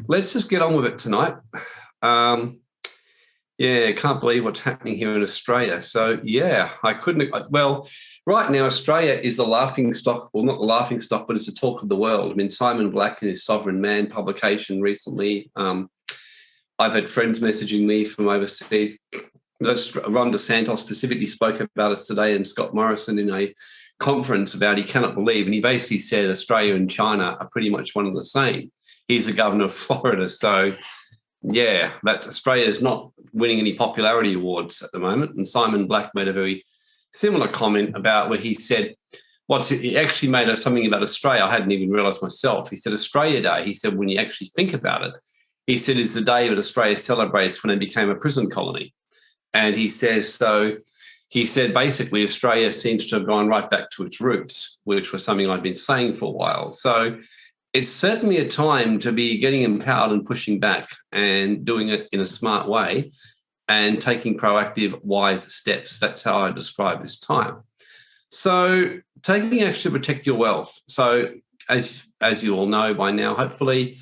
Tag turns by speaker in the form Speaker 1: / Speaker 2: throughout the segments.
Speaker 1: let's just get on with it tonight. Um, yeah, can't believe what's happening here in Australia. So, yeah, I couldn't. Well, right now, Australia is the laughing stock, well, not the laughing stock, but it's the talk of the world. I mean, Simon Black in his Sovereign Man publication recently, I've had friends messaging me from overseas. Ron DeSantis specifically spoke about us today, and Scott Morrison in a conference about he cannot believe, and he basically said Australia and China are pretty much one and the same. He's the governor of Florida, so yeah, that Australia is not winning any popularity awards at the moment. And Simon Black made a very similar comment about where he said, he actually made something about Australia I hadn't even realised myself. He said Australia Day, he said when you actually think about it, he said is the day that Australia celebrates when it became a prison colony. And he says, so he said basically Australia seems to have gone right back to its roots, which was something I'd been saying for a while. So it's certainly a time to be getting empowered and pushing back and doing it in a smart way and taking proactive, wise steps. That's how I describe this time. So taking action to protect your wealth. So as you all know by now, hopefully,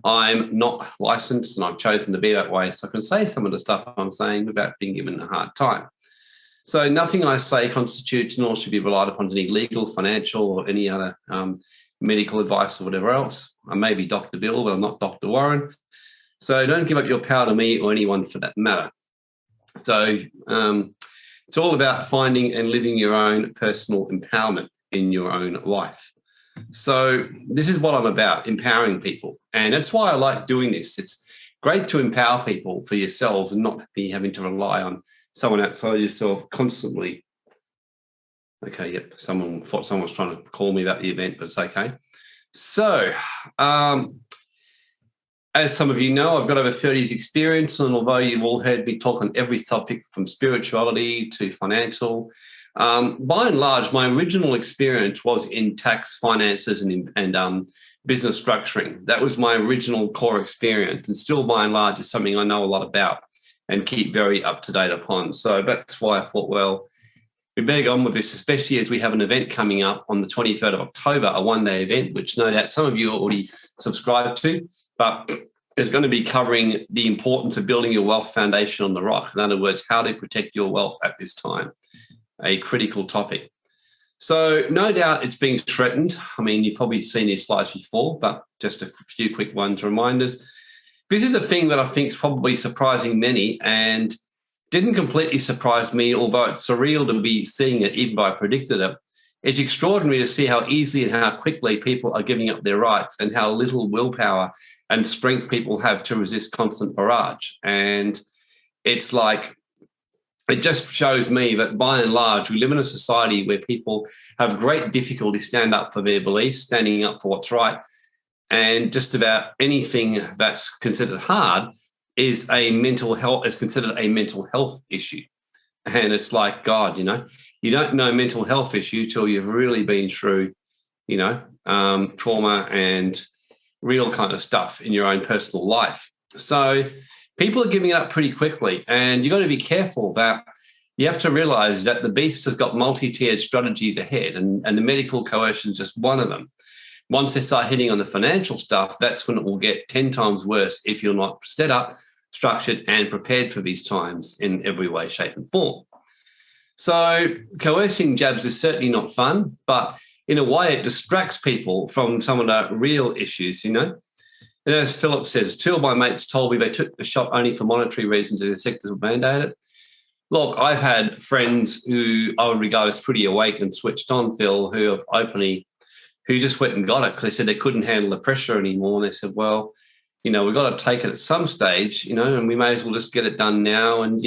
Speaker 1: I'm not licensed and I've chosen to be that way, so I can say some of the stuff I'm saying without being given a hard time. So nothing I say constitutes nor should be relied upon as any legal, financial or any other medical advice or whatever else. I may be Dr. Bill, but I'm not Dr. Warren. So don't give up your power to me or anyone for that matter. So it's all about finding and living your own personal empowerment in your own life. So this is what I'm about, empowering people. And that's why I like doing this. It's great to empower people for yourselves and not be having to rely on someone outside yourself constantly. Okay, yep, someone thought someone was trying to call me about the event, but it's okay. So as some of you know, I've got over 30 years experience, and although you've all heard me talk on every topic from spirituality to financial, by and large, my original experience was in tax, finances, and business structuring. That was my original core experience, and still, by and large, is something I know a lot about and keep very up to date upon. So that's why I thought, well, we better go on with this, especially as we have an event coming up on the 23rd of October, a one-day event, which no doubt some of you already subscribed to, but is going to be covering the importance of building your wealth foundation on the rock. In other words, how to protect your wealth at this time. A critical topic. So no doubt it's being threatened. I mean, you've probably seen these slides before, but just a few quick ones, reminders. This is a thing that I think is probably surprising many and didn't completely surprise me, although it's surreal to be seeing it even though I predicted it. It's extraordinary to see how easily and how quickly people are giving up their rights and how little willpower and strength people have to resist constant barrage. And it's like, it just shows me that by and large, we live in a society where people have great difficulty stand up for their beliefs, standing up for what's right. And just about anything that's considered hard is considered a mental health issue. And it's like, God, you don't know mental health issue till you've really been through, trauma and real kind of stuff in your own personal life. So people are giving it up pretty quickly, and you've got to be careful that you have to realize that the beast has got multi-tiered strategies ahead, and the medical coercion is just one of them. Once they start hitting on the financial stuff, that's when it will get 10 times worse if you're not set up, structured, and prepared for these times in every way, shape, and form. So coercing jabs is certainly not fun, but in a way it distracts people from some of the real issues, And as Philip says, two of my mates told me they took the shot only for monetary reasons and the sectors were mandated. Look, I've had friends who I would regard as pretty awake and switched on, Phil, who just went and got it because they said they couldn't handle the pressure anymore. And they said, well, we've got to take it at some stage, and we may as well just get it done now and,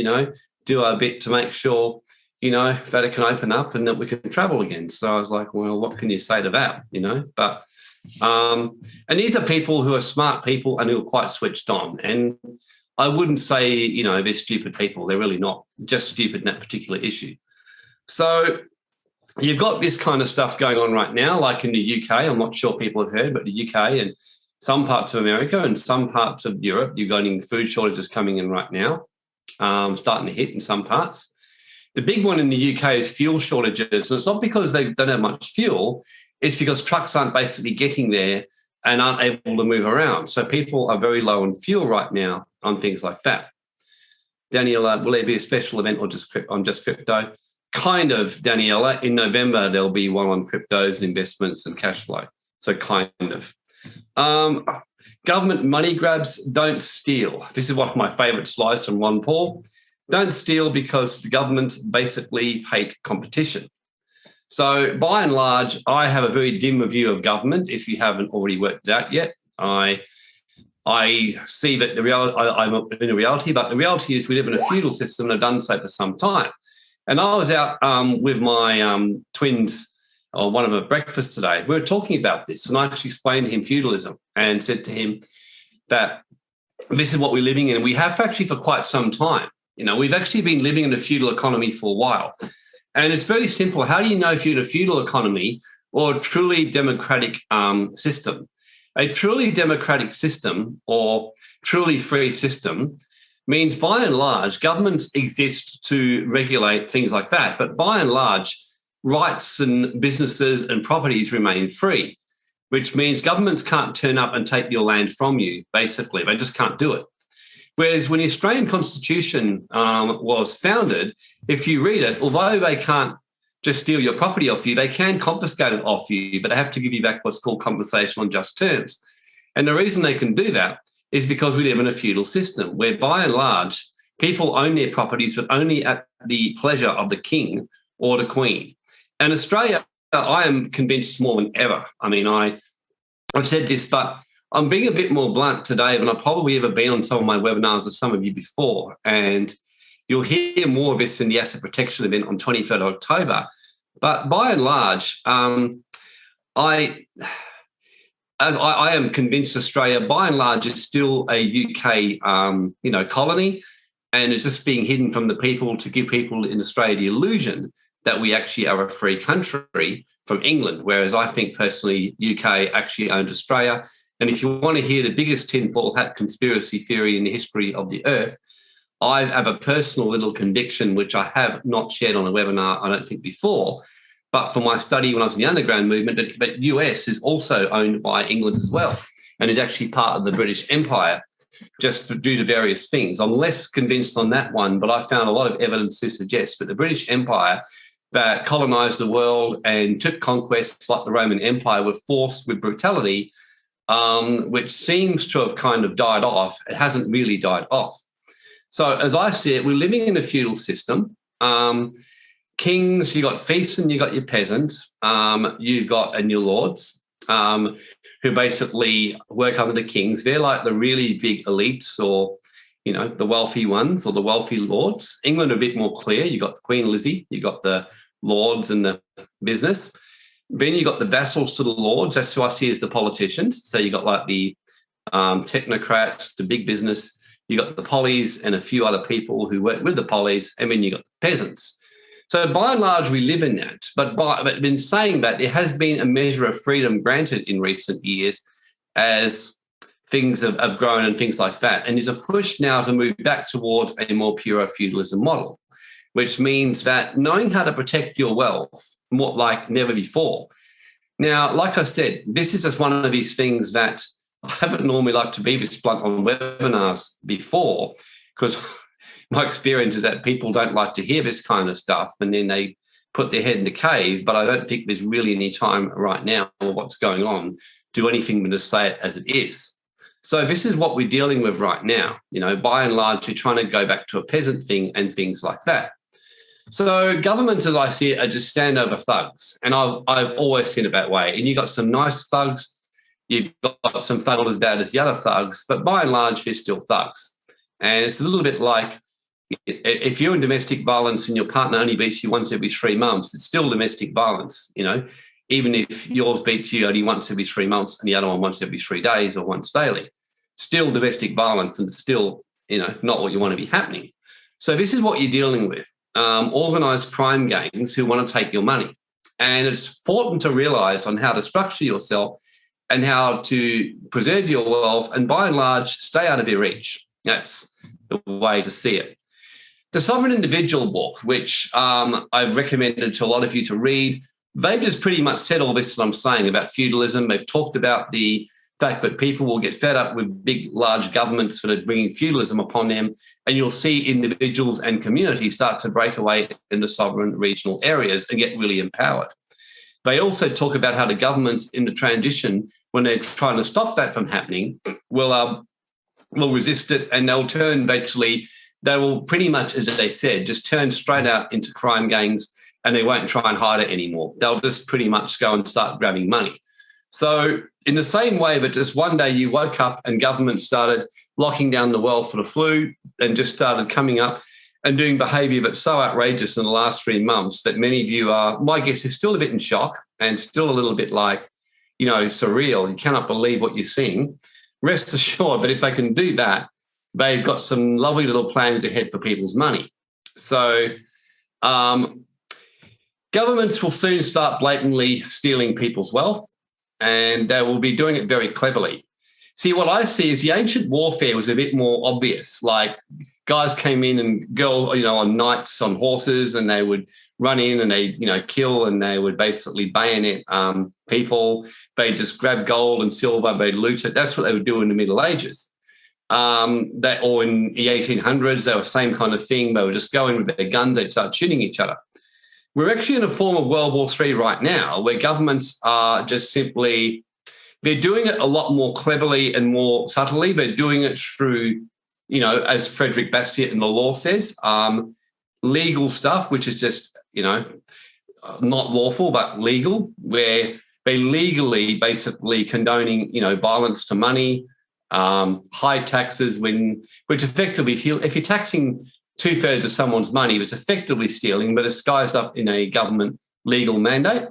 Speaker 1: do our bit to make sure, that it can open up and that we can travel again. So I was like, well, what can you say to that, But and these are people who are smart people and who are quite switched on. And I wouldn't say, they're stupid people. They're really not, just stupid in that particular issue. So you've got this kind of stuff going on right now, like in the UK. I'm not sure people have heard, but the UK and some parts of America and some parts of Europe, you're getting food shortages coming in right now, starting to hit in some parts. The big one in the UK is fuel shortages. And it's not because they don't have much fuel. It's because trucks aren't basically getting there and aren't able to move around. So people are very low on fuel right now on things like that. Daniela, will there be a special event or just on just crypto? Kind of, Daniela. In November, there'll be one on cryptos and investments and cash flow. So kind of. Government money grabs, don't steal. This is one of my favourite slides from Ron Paul. Don't steal because the governments basically hate competition. So by and large, I have a very dim view of government, if you haven't already worked it out yet. I see that I'm in a reality, but the reality is we live in a feudal system and have done so for some time. And I was out with my twins on one of our breakfasts today. We were talking about this, and I actually explained to him feudalism and said to him that this is what we're living in. And we have actually for quite some time. You know, we've actually been living in a feudal economy for a while. And it's very simple. How do you know if you're in a feudal economy or a truly democratic system? A truly democratic system or truly free system means, by and large, governments exist to regulate things like that. But by and large, rights and businesses and properties remain free, which means governments can't turn up and take your land from you, basically. They just can't do it. Whereas when the Australian Constitution was founded, if you read it, although they can't just steal your property off you, they can confiscate it off you, but they have to give you back what's called compensation on just terms. And the reason they can do that is because we live in a feudal system where, by and large, people own their properties, but only at the pleasure of the king or the queen. And Australia, I am convinced more than ever. I mean, I've said this, but I'm being a bit more blunt today than I've probably ever been on some of my webinars of some of you before. And you'll hear more of this in the asset protection event on 23rd October. But by and large, I am convinced Australia, by and large, is still a UK, colony, and it's just being hidden from the people to give people in Australia the illusion that we actually are a free country from England. Whereas I think personally, UK actually owned Australia. And if you want to hear the biggest tinfoil hat conspiracy theory in the history of the earth, I have a personal little conviction, which I have not shared on a webinar, I don't think, before, but for my study when I was in the underground movement, but US is also owned by England as well and is actually part of the British Empire, due to various things. I'm less convinced on that one, but I found a lot of evidence to suggest that the British Empire that colonised the world and took conquests like the Roman Empire were forced with brutality, which seems to have kind of died off. It hasn't really died off. So as I see it, we're living in a feudal system. Kings, you've got fiefs and you've got your peasants. You've got your lords who basically work under the kings. They're like the really big elites or, the wealthy ones or the wealthy lords. England a bit more clear. You've got Queen Lizzie. You've got the lords and the business. Then you've got the vassals to the lords. That's who I see as the politicians. So you've got like the technocrats, the big business. You've got the pollies and a few other people who work with the pollies. And then you've got the peasants. So by and large, we live in that. But in saying that, there has been a measure of freedom granted in recent years as things have grown and things like that. And there's a push now to move back towards a more pure feudalism model, which means that knowing how to protect your wealth more like never before. Now, like I said, this is just one of these things that I haven't normally liked to be this blunt on webinars before, because my experience is that people don't like to hear this kind of stuff and then they put their head in the cave, but I don't think there's really any time right now or what's going on to do anything but to say it as it is. So this is what we're dealing with right now. By and large, you're trying to go back to a peasant thing and things like that. So governments, as I see it, are just standover thugs. And I've always seen it that way. And you've got some nice thugs. You've got some thugs not as bad as the other thugs. But by and large, they're still thugs. And it's a little bit like if you're in domestic violence and your partner only beats you once every 3 months, it's still domestic violence, even if yours beats you only once every 3 months and the other one once every 3 days or once daily. Still domestic violence and still, not what you want to be happening. So this is what you're dealing with. Organised crime gangs who want to take your money. And it's important to realise on how to structure yourself and how to preserve your wealth and, by and large, stay out of their reach. That's the way to see it. The Sovereign Individual book, which I've recommended to a lot of you to read, they've just pretty much said all this that I'm saying about feudalism. They've talked about the fact that people will get fed up with big, large governments that are bringing feudalism upon them, and you'll see individuals and communities start to break away into sovereign regional areas and get really empowered. They also talk about how the governments in the transition, when they're trying to stop that from happening, will resist it, and they'll turn eventually. They will pretty much, as they said, just turn straight out into crime gangs, and they won't try and hide it anymore. They'll just pretty much go and start grabbing money. So in the same way that just one day you woke up and government started locking down the world for the flu and just started coming up and doing behaviour that's so outrageous in the last 3 months that many of you are, my guess is, still a bit in shock and still a little bit like, surreal. You cannot believe what you're seeing. Rest assured that if they can do that, they've got some lovely little plans ahead for people's money. So governments will soon start blatantly stealing people's wealth, and they will be doing it very cleverly. See, what I see is the ancient warfare was a bit more obvious. Like guys came in and girls, on knights on horses, and they would run in and they, kill, and they would basically bayonet people. They just grab gold and silver, they'd loot it. That's what they would do in the Middle Ages. Or in the 1800s, they were the same kind of thing. They would just go in with their guns, they'd start shooting each other. We're actually in a form of World War III right now, where governments are just simply, they're doing it a lot more cleverly and more subtly. They're doing it through, as Frederick Bastiat in the law says, legal stuff, which is just, not lawful, but legal, where they legally basically condoning, violence to money, high taxes, which effectively, if you're taxing 2/3 of someone's money, it's effectively stealing, but it's disguised up in a government legal mandate.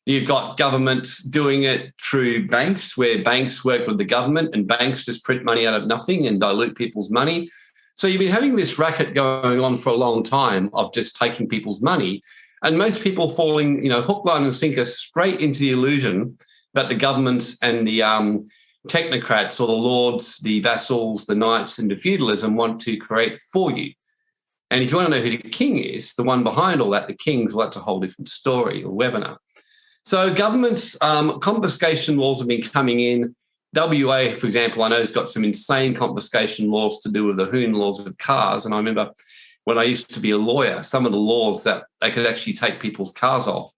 Speaker 1: You've got governments doing it through banks, where banks work with the government and banks just print money out of nothing and dilute people's money. So you've been having this racket going on for a long time of just taking people's money, and most people falling, hook, line and sinker straight into the illusion that the governments and the technocrats or the lords, the vassals, the knights and the feudalism want to create for you. And if you want to know who the king is, the one behind all that, the kings, well, that's a whole different story or webinar. So governments, confiscation laws have been coming in. WA, for example, I know has got some insane confiscation laws to do with the Hoon laws with cars. And I remember when I used to be a lawyer, some of the laws that they could actually take people's cars off,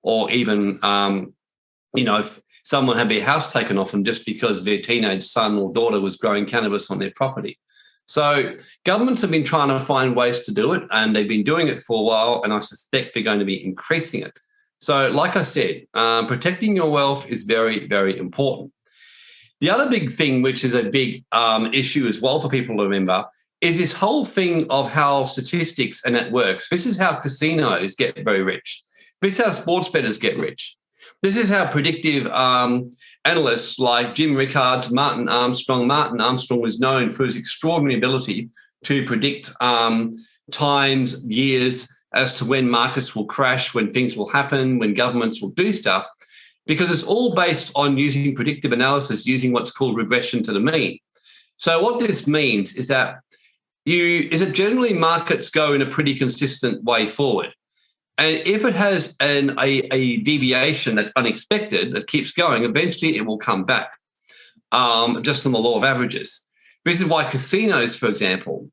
Speaker 1: or even, if someone had their house taken off them just because their teenage son or daughter was growing cannabis on their property. So governments have been trying to find ways to do it, and they've been doing it for a while, and I suspect they're going to be increasing it. So like I said, protecting your wealth is very, very important. The other big thing, which is a big issue as well for people to remember, is this whole thing of how statistics and it works. This is how casinos get very rich. This is how sports bettors get rich. This is how predictive analysts like Jim Rickards, Martin Armstrong was known for his extraordinary ability to predict times, years as to when markets will crash, when things will happen, when governments will do stuff, because it's all based on using predictive analysis, using what's called regression to the mean. So what this means is that generally markets go in a pretty consistent way forward. And if it has a deviation that's unexpected, that keeps going, eventually it will come back, just on the law of averages. This is why casinos, for example,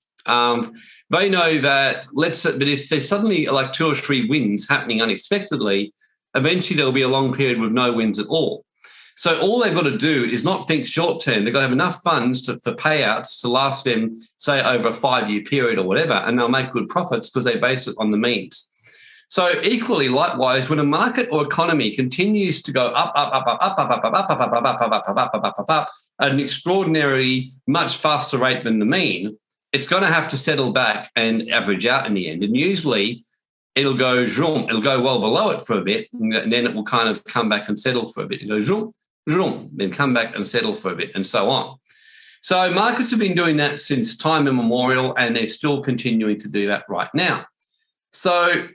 Speaker 1: they know that if there's suddenly like 2 or 3 wins happening unexpectedly, eventually there'll be a long period with no wins at all. So all they've got to do is not think short term. They've got to have enough funds for payouts to last them, say, over a 5-year period or whatever, and they'll make good profits because they base it on the means. So equally, likewise, when a market or economy continues to go up at an extraordinarily much faster rate than the mean, it's going to have to settle back and average out in the end. And usually it'll go zoom, it'll go well below it for a bit, and then it will kind of come back and settle for a bit. It goes zoom, zoom, then come back and settle for a bit, and so on. So markets have been doing that since time immemorial, and they're still continuing to do that right now. So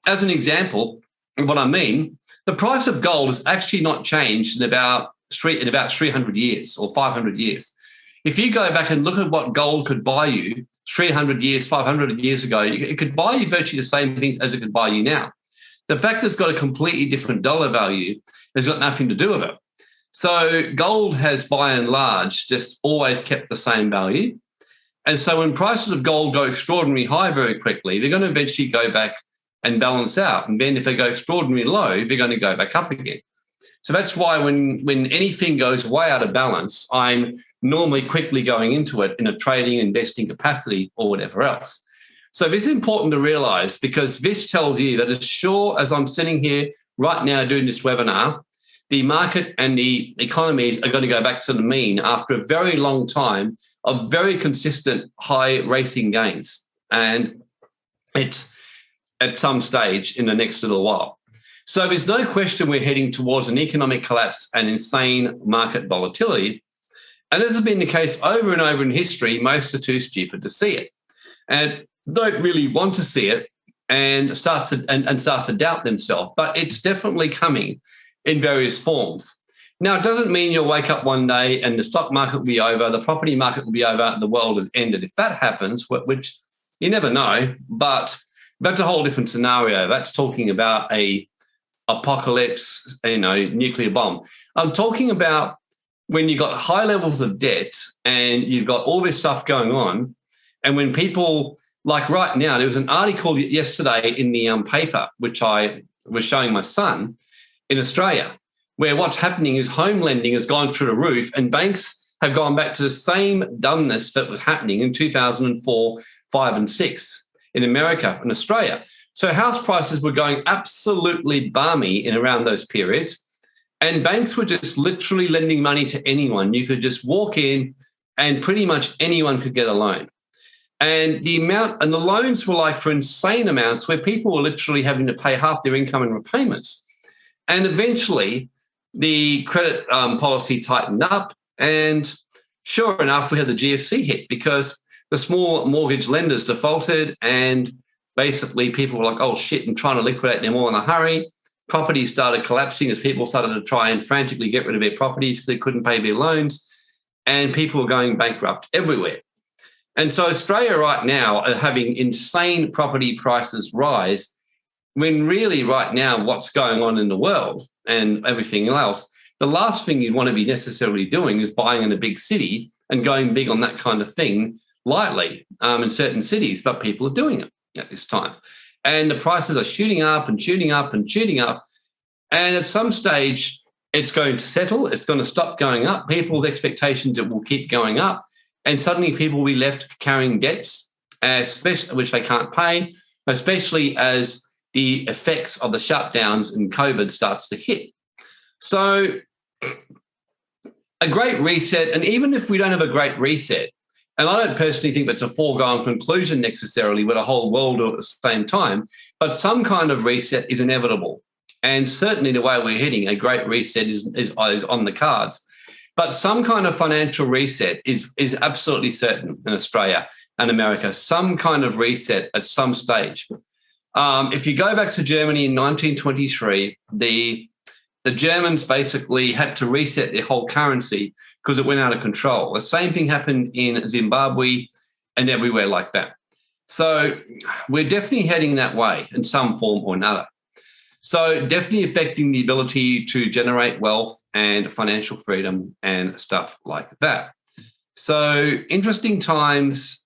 Speaker 1: as an example of what I mean, the price of gold has actually not changed in about 300 years or 500 years. If you go back and look at what gold could buy you 300 years, 500 years ago, it could buy you virtually the same things as it could buy you now. The fact that it's got a completely different dollar value has got nothing to do with it. So gold has, by and large, just always kept the same value. And so when prices of gold go extraordinarily high very quickly, they're going to eventually go back and balance out. And then if they go extraordinarily low, they're going to go back up again. So that's why when anything goes way out of balance, I'm normally quickly going into it in a trading, investing capacity or whatever else. So this is important to realize, because this tells you that as sure as I'm sitting here right now doing this webinar, the market and the economies are going to go back to the mean after a very long time of very consistent high racing gains. And it's at some stage in the next little while. So there's no question we're heading towards an economic collapse and insane market volatility. And this has been the case over and over in history. Most are too stupid to see it and don't really want to see it and start to doubt themselves. But it's definitely coming in various forms. Now, it doesn't mean you'll wake up one day and the stock market will be over, the property market will be over, and the world has ended. If that happens, which you never know, but that's a whole different scenario. That's talking about a apocalypse, nuclear bomb. I'm talking about when you've got high levels of debt and you've got all this stuff going on, and when people, like right now, there was an article yesterday in the paper, which I was showing my son, in Australia, where what's happening is home lending has gone through the roof and banks have gone back to the same dumbness that was happening in 2004, 5 and 6 in America and Australia. So house prices were going absolutely balmy in around those periods, and banks were just literally lending money to anyone. You could just walk in and pretty much anyone could get a loan. And the loans were like for insane amounts where people were literally having to pay half their income in repayments. And eventually the credit policy tightened up, and sure enough, we had the GFC hit because the small mortgage lenders defaulted, and basically people were like, oh shit, and trying to liquidate them all in a hurry. Properties started collapsing as people started to try and frantically get rid of their properties because they couldn't pay their loans, and people were going bankrupt everywhere. And so Australia right now are having insane property prices rise, when really right now what's going on in the world and everything else, the last thing you'd want to be necessarily doing is buying in a big city and going big on that kind of thing lightly in certain cities, but people are doing it at this time. And the prices are shooting up and shooting up and shooting up. And at some stage, it's going to settle. It's going to stop going up. People's expectations it will keep going up. And suddenly people will be left carrying debts, especially which they can't pay, especially as the effects of the shutdowns and COVID starts to hit. So a great reset, and even if we don't have a great reset, and I don't personally think that's a foregone conclusion necessarily with a whole world at the same time, but some kind of reset is inevitable. And certainly the way we're heading, a great reset is on the cards. But some kind of financial reset is absolutely certain in Australia and America, some kind of reset at some stage. If you go back to Germany in 1923, the Germans basically had to reset their whole currency because it went out of control. The same thing happened in Zimbabwe and everywhere like that. So we're definitely heading that way in some form or another. So definitely affecting the ability to generate wealth and financial freedom and stuff like that. So interesting times,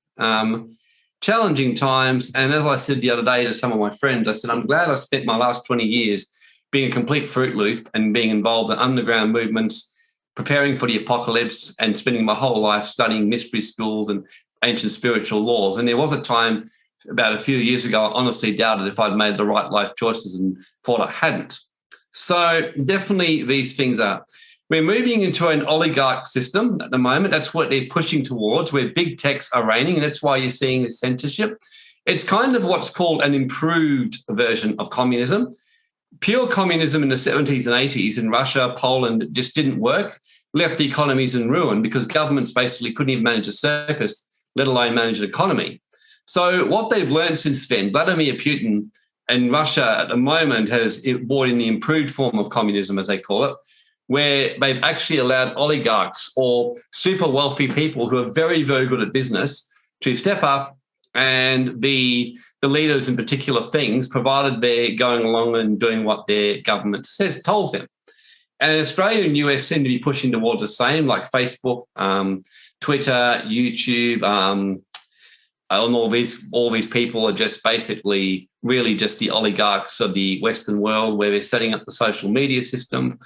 Speaker 1: challenging times. And as I said the other day to some of my friends, I said, I'm glad I spent my last 20 years being a complete Fruit Loop and being involved in underground movements, preparing for the apocalypse, and spending my whole life studying mystery schools and ancient spiritual laws. And there was a time about a few years ago, I honestly doubted if I'd made the right life choices and thought I hadn't. So definitely these things are. We're moving into an oligarch system at the moment. That's what they're pushing towards, where big techs are reigning, and that's why you're seeing this censorship. It's kind of what's called an improved version of communism. Pure communism in the 70s and 80s in Russia, Poland just didn't work, left the economies in ruin because governments basically couldn't even manage a circus, let alone manage an economy. So what they've learned since then, Vladimir Putin and Russia at the moment has brought in the improved form of communism, as they call it, where they've actually allowed oligarchs or super wealthy people who are very, very good at business to step up and be the leaders in particular things, provided they're going along and doing what their government tells them. And Australia and US seem to be pushing towards the same, like Facebook, Twitter, YouTube, and all these people are just basically really just the oligarchs of the Western world, where they're setting up the social media system.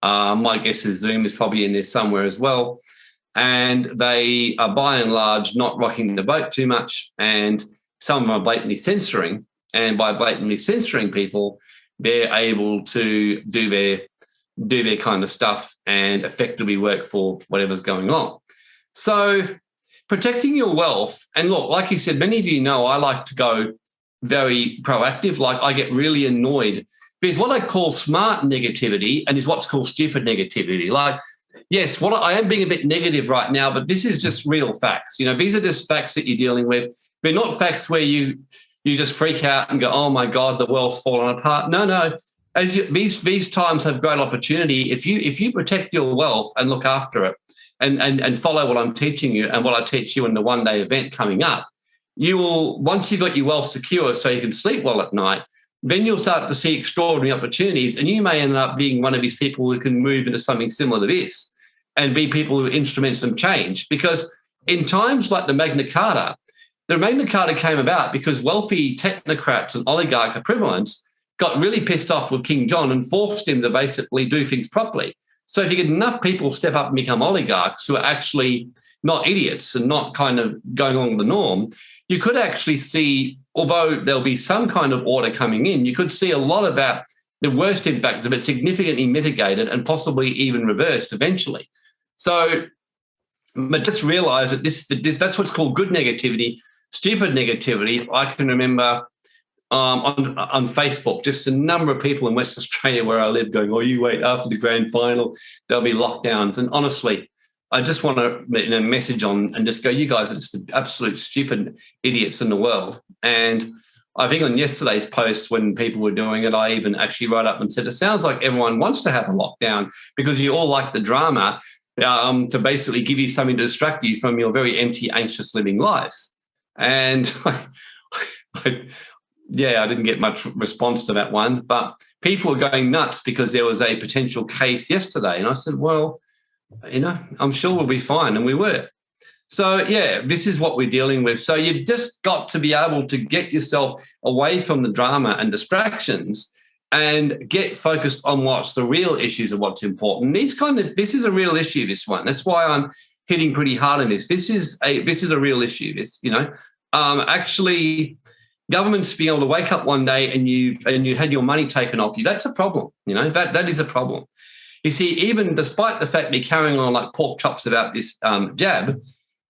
Speaker 1: My guess is Zoom is probably in there somewhere as well. And they are by and large not rocking the boat too much. And some of them are blatantly censoring. And by blatantly censoring people, they're able to do their kind of stuff and effectively work for whatever's going on. So protecting your wealth, and look, like you said, many of you know I like to go very proactive. Like I get really annoyed because what I call smart negativity and is what's called stupid negativity. Like, yes, I am being a bit negative right now, but this is just real facts. You know, these are just facts that you're dealing with. They're not facts where you just freak out and go, oh my God, the world's fallen apart. No. These times have great opportunity. If you protect your wealth and look after it and follow what I'm teaching you and what I teach you in the one-day event coming up, you will, once you've got your wealth secure so you can sleep well at night, then you'll start to see extraordinary opportunities, and you may end up being one of these people who can move into something similar to this and be people who instrument some change. Because in times like the Magna Carta came about because wealthy technocrats and oligarch equivalents got really pissed off with King John and forced him to basically do things properly. So if you get enough people step up and become oligarchs who are actually not idiots and not kind of going along the norm, you could actually see, although there'll be some kind of order coming in, you could see a lot of that, the worst impact of it significantly mitigated and possibly even reversed eventually. So, but just realize that that's what's called good negativity. Stupid negativity, I can remember on Facebook, just a number of people in West Australia where I live going, oh, you wait, after the grand final, there'll be lockdowns. And honestly, I just want to message on and just go, you guys are just the absolute stupid idiots in the world. And I think on yesterday's post when people were doing it, I even actually wrote up and said, it sounds like everyone wants to have a lockdown because you all like the drama to basically give you something to distract you from your very empty, anxious living lives. And I didn't get much response to that one, but people were going nuts because there was a potential case yesterday. And I said, well, I'm sure we'll be fine. And we were. So, yeah, this is what we're dealing with. So you've just got to be able to get yourself away from the drama and distractions and get focused on what's the real issues of what's important. This is a real issue, this one. That's why I'm hitting pretty hard on this. This is a real issue. Actually, governments being able to wake up one day and you had your money taken off you, that's a problem. That is a problem. You see, even despite the fact they're carrying on like pork chops about this jab,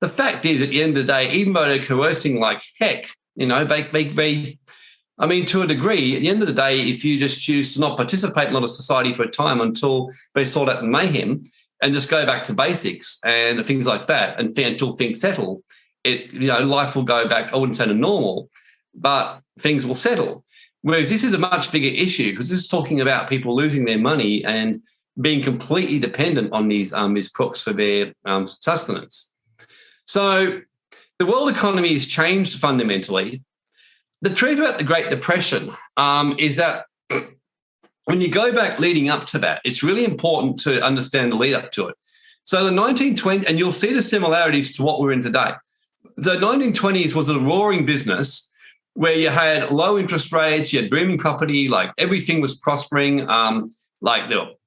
Speaker 1: the fact is at the end of the day, even though they're coercing like heck, to a degree, at the end of the day, if you just choose to not participate in a lot of society for a time until they sort out the mayhem and just go back to basics and things like that until things settle, life will go back, I wouldn't say to normal, but things will settle. Whereas this is a much bigger issue because this is talking about people losing their money and being completely dependent on these crooks for their sustenance. So the world economy has changed fundamentally. The truth about the Great Depression is that when you go back leading up to that, it's really important to understand the lead up to it. So the 1920s, and you'll see the similarities to what we're in today. The 1920s was a roaring business where you had low interest rates, you had booming property, like everything was prospering.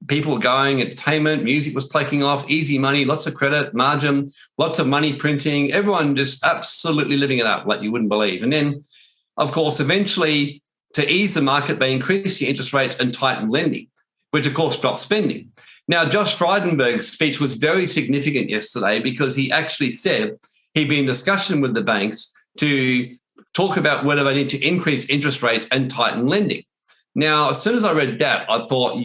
Speaker 1: People were going, entertainment, music was taking off, easy money, lots of credit, margin, lots of money printing, everyone just absolutely living it up like you wouldn't believe. And then, of course, eventually to ease the market, they increased the interest rates and tightened lending, which of course dropped spending. Now, Josh Frydenberg's speech was very significant yesterday because he actually said he'd be in discussion with the banks to talk about whether they need to increase interest rates and tighten lending. Now, as soon as I read that, I thought,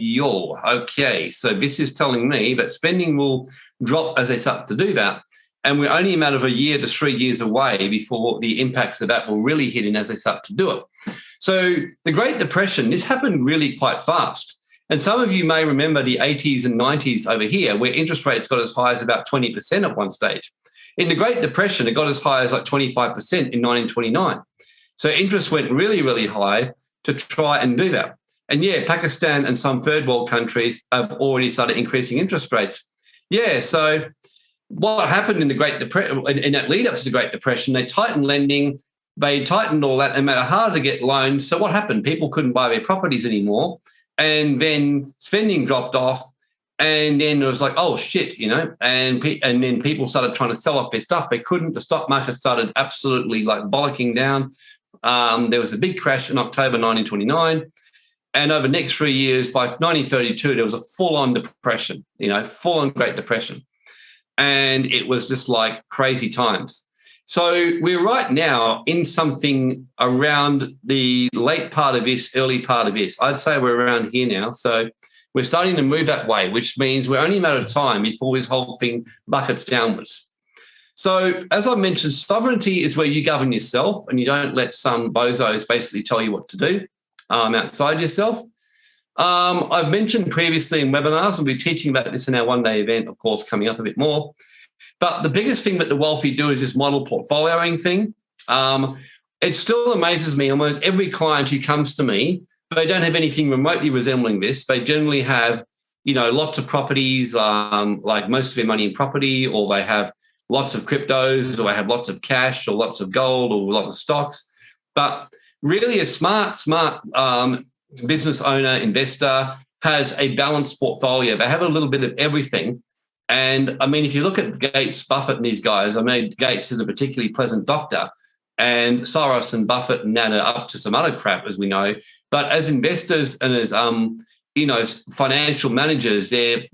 Speaker 1: okay, so this is telling me that spending will drop as they start to do that, and we're only a matter of a year to 3 years away before the impacts of that will really hit in as they start to do it. So the Great Depression, this happened really quite fast. And some of you may remember the 80s and 90s over here where interest rates got as high as about 20% at one stage. In the Great Depression, it got as high as like 25% in 1929. So interest went really, really high to try and do that. And yeah, Pakistan and some third world countries have already started increasing interest rates. Yeah, so what happened in the Great Depression, in that lead up to the Great Depression, they tightened lending, they tightened all that and made it harder to get loans. So what happened? People couldn't buy their properties anymore. And then spending dropped off. And then it was like, oh, shit, and then people started trying to sell off their stuff. They couldn't. The stock market started absolutely like bollocking down. There was a big crash in October 1929. And over the next 3 years, by 1932, there was a full-on depression, full-on Great Depression. And it was just like crazy times. So we're right now in something around the late part of this, early part of this. I'd say we're around here now. So we're starting to move that way, which means we're only a matter of time before this whole thing buckets downwards. So as I mentioned, sovereignty is where you govern yourself and you don't let some bozos basically tell you what to do outside yourself. I've mentioned previously in webinars, we'll be teaching about this in our one-day event, of course, coming up a bit more. But the biggest thing that the wealthy do is this model portfolioing thing. It still amazes me. Almost every client who comes to me, they don't have anything remotely resembling this. They generally have, lots of properties, like most of their money in property, or they have lots of cryptos, or they have lots of cash, or lots of gold, or lots of stocks. But really, a smart business owner, investor has a balanced portfolio. They have a little bit of everything. And I mean, if you look at Gates, Buffett and these guys, I mean, Gates is a particularly pleasant doctor, and Soros and Buffett and that are up to some other crap, as we know. But as investors and as, financial managers, they're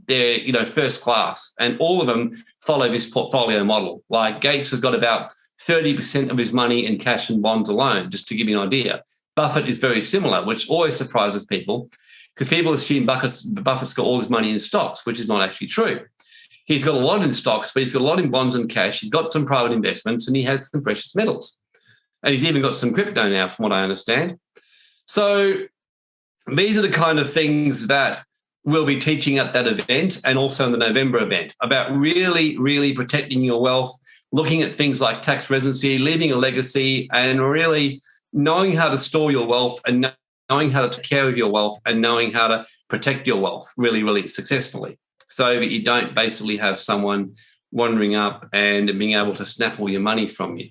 Speaker 1: first class, and all of them follow this portfolio model. Like Gates has got about 30% of his money in cash and bonds alone, just to give you an idea. Buffett is very similar, which always surprises people because people assume Buffett's got all his money in stocks, which is not actually true. He's got a lot in stocks, but he's got a lot in bonds and cash. He's got some private investments and he has some precious metals. And he's even got some crypto now, from what I understand. So these are the kind of things that we'll be teaching at that event and also in the November event about really, really protecting your wealth, looking at things like tax residency, leaving a legacy, and really knowing how to store your wealth and knowing how to take care of your wealth and knowing how to protect your wealth really, really successfully so that you don't basically have someone wandering up and being able to snaffle your money from you.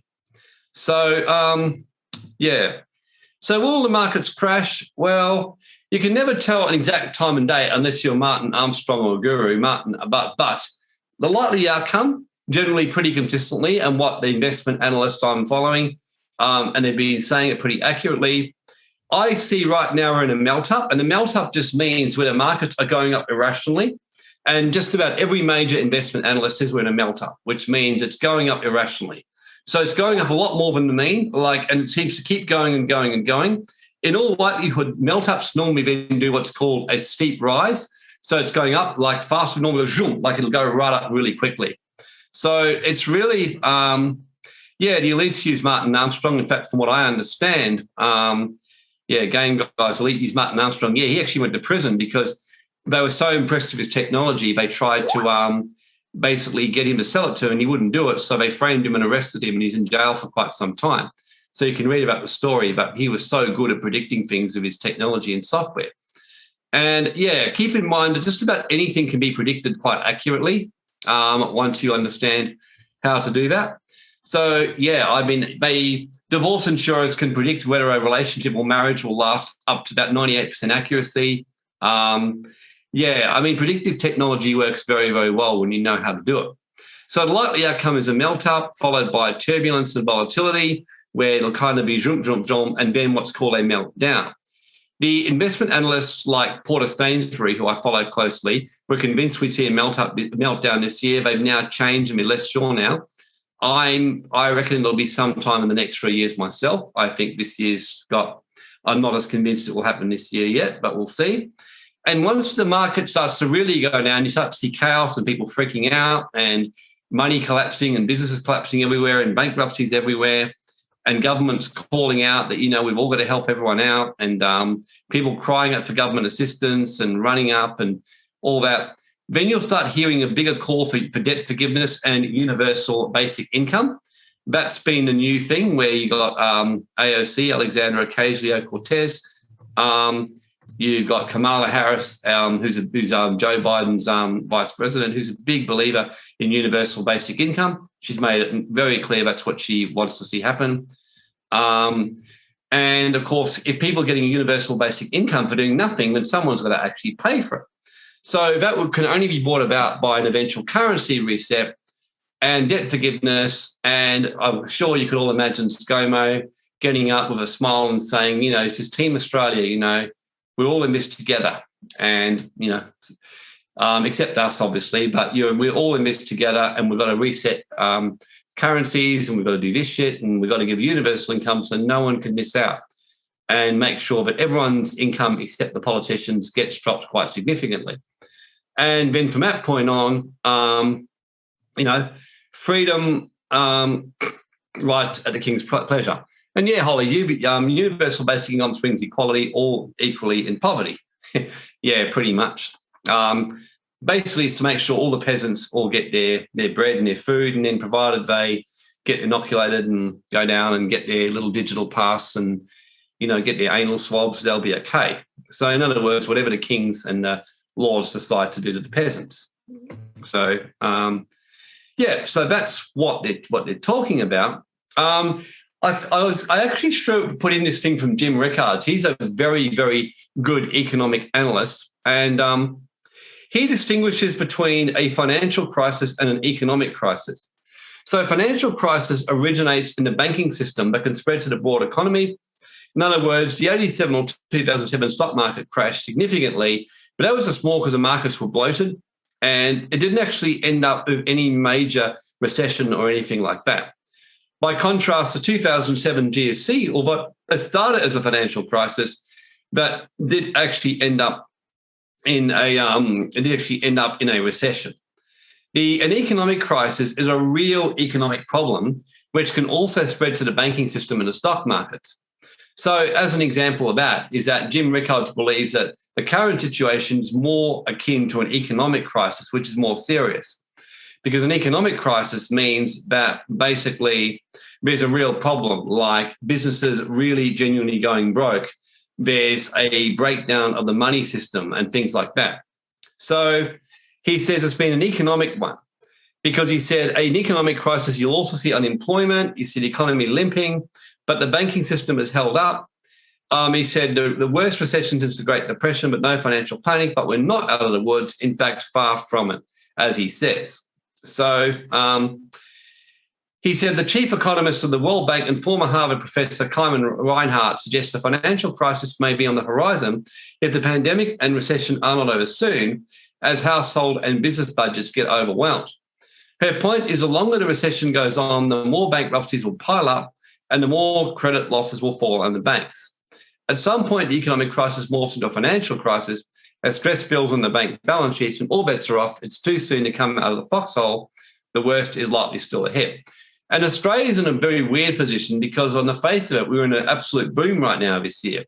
Speaker 1: So, So will the markets crash? Well, you can never tell an exact time and date unless you're Martin Armstrong or Guru, but the likely outcome, generally pretty consistently, and what the investment analysts I'm following, and they've been saying it pretty accurately, I see right now we're in a melt-up, and the melt-up just means where the markets are going up irrationally, and just about every major investment analyst says we're in a melt-up, which means it's going up irrationally. So it's going up a lot more than the mean, and it seems to keep going and going and going. In all likelihood, melt-ups normally then do what's called a steep rise. So it's going up like faster than normal, like it'll go right up really quickly. So it's really, the elites use Martin Armstrong. In fact, from what I understand, game guys, elite use Martin Armstrong. Yeah, he actually went to prison because they were so impressed with his technology. They tried to basically get him to sell it to, and he wouldn't do it. So they framed him and arrested him, and he's in jail for quite some time. So you can read about the story, but he was so good at predicting things with his technology and software. And keep in mind that just about anything can be predicted quite accurately once you understand how to do that. So, divorce insurers can predict whether a relationship or marriage will last up to about 98% accuracy. Predictive technology works very, very well when you know how to do it. So the likely outcome is a melt-up followed by turbulence and volatility, where it'll kind of be zoom, zoom, zoom, and then what's called a meltdown. The investment analysts like Porter Stainsbury, who I follow closely, were convinced we'd see a meltdown this year. They've now changed and we're less sure now. I reckon there'll be some time in the next 3 years myself. I think this year's I'm not as convinced it will happen this year yet, but we'll see. And once the market starts to really go down, you start to see chaos and people freaking out and money collapsing and businesses collapsing everywhere and bankruptcies everywhere and governments calling out that, we've all got to help everyone out and people crying out for government assistance and running up and all that. Then you'll start hearing a bigger call for debt forgiveness and universal basic income. That's been the new thing where you got AOC, Alexandria Ocasio-Cortez, You've got Kamala Harris, who's Joe Biden's vice president, who's a big believer in universal basic income. She's made it very clear that's what she wants to see happen. And, of course, if people are getting a universal basic income for doing nothing, then someone's got to actually pay for it. So that can only be brought about by an eventual currency reset and debt forgiveness. And I'm sure you could all imagine ScoMo getting up with a smile and saying, this is Team Australia, we're all in this together. And, except us, obviously, but we're all in this together, and we've got to reset currencies, and we've got to do this shit, and we've got to give universal income so no one can miss out, and make sure that everyone's income, except the politicians, gets dropped quite significantly. And then from that point on, freedom, rights at the king's pleasure. And yeah, Holly, universal basic income brings equality, all equally in poverty. Yeah, pretty much. Basically, it's to make sure all the peasants all get their bread and their food, and then provided they get inoculated and go down and get their little digital pass and, get their anal swabs, they'll be okay. So in other words, whatever the kings and the lords decide to do to the peasants. So, so that's what they're talking about. I actually put in this thing from Jim Rickards. He's a very, very good economic analyst, and he distinguishes between a financial crisis and an economic crisis. So a financial crisis originates in the banking system but can spread to the broad economy. In other words, the 87 or 2007 stock market crashed significantly, but that was just more because the markets were bloated, and it didn't actually end up with any major recession or anything like that. By contrast, the 2007 GFC, although it started as a financial crisis, that did actually end up in a recession. An economic crisis is a real economic problem, which can also spread to the banking system and the stock markets. So, as an example of that, is that Jim Rickards believes that the current situation is more akin to an economic crisis, which is more serious. Because an economic crisis means that basically there's a real problem, like businesses really genuinely going broke. There's a breakdown of the money system and things like that. So he says it's been an economic one, because he said an economic crisis, you'll also see unemployment, you see the economy limping, but the banking system is held up. He said the worst recession since the Great Depression, but no financial panic, but we're not out of the woods. In fact, far from it, as he says. So he said the chief economist of the World Bank and former Harvard professor Kleiman Reinhardt suggests a financial crisis may be on the horizon if the pandemic and recession are not over soon, as household and business budgets get overwhelmed. Her point is the longer the recession goes on, the more bankruptcies will pile up and the more credit losses will fall on the banks. At some point, the economic crisis morphs into a financial crisis as stress builds on the bank balance sheets and all bets are off. It's too soon to come out of the foxhole. The worst is likely still ahead. And Australia is in a very weird position because on the face of it, we're in an absolute boom right now this year.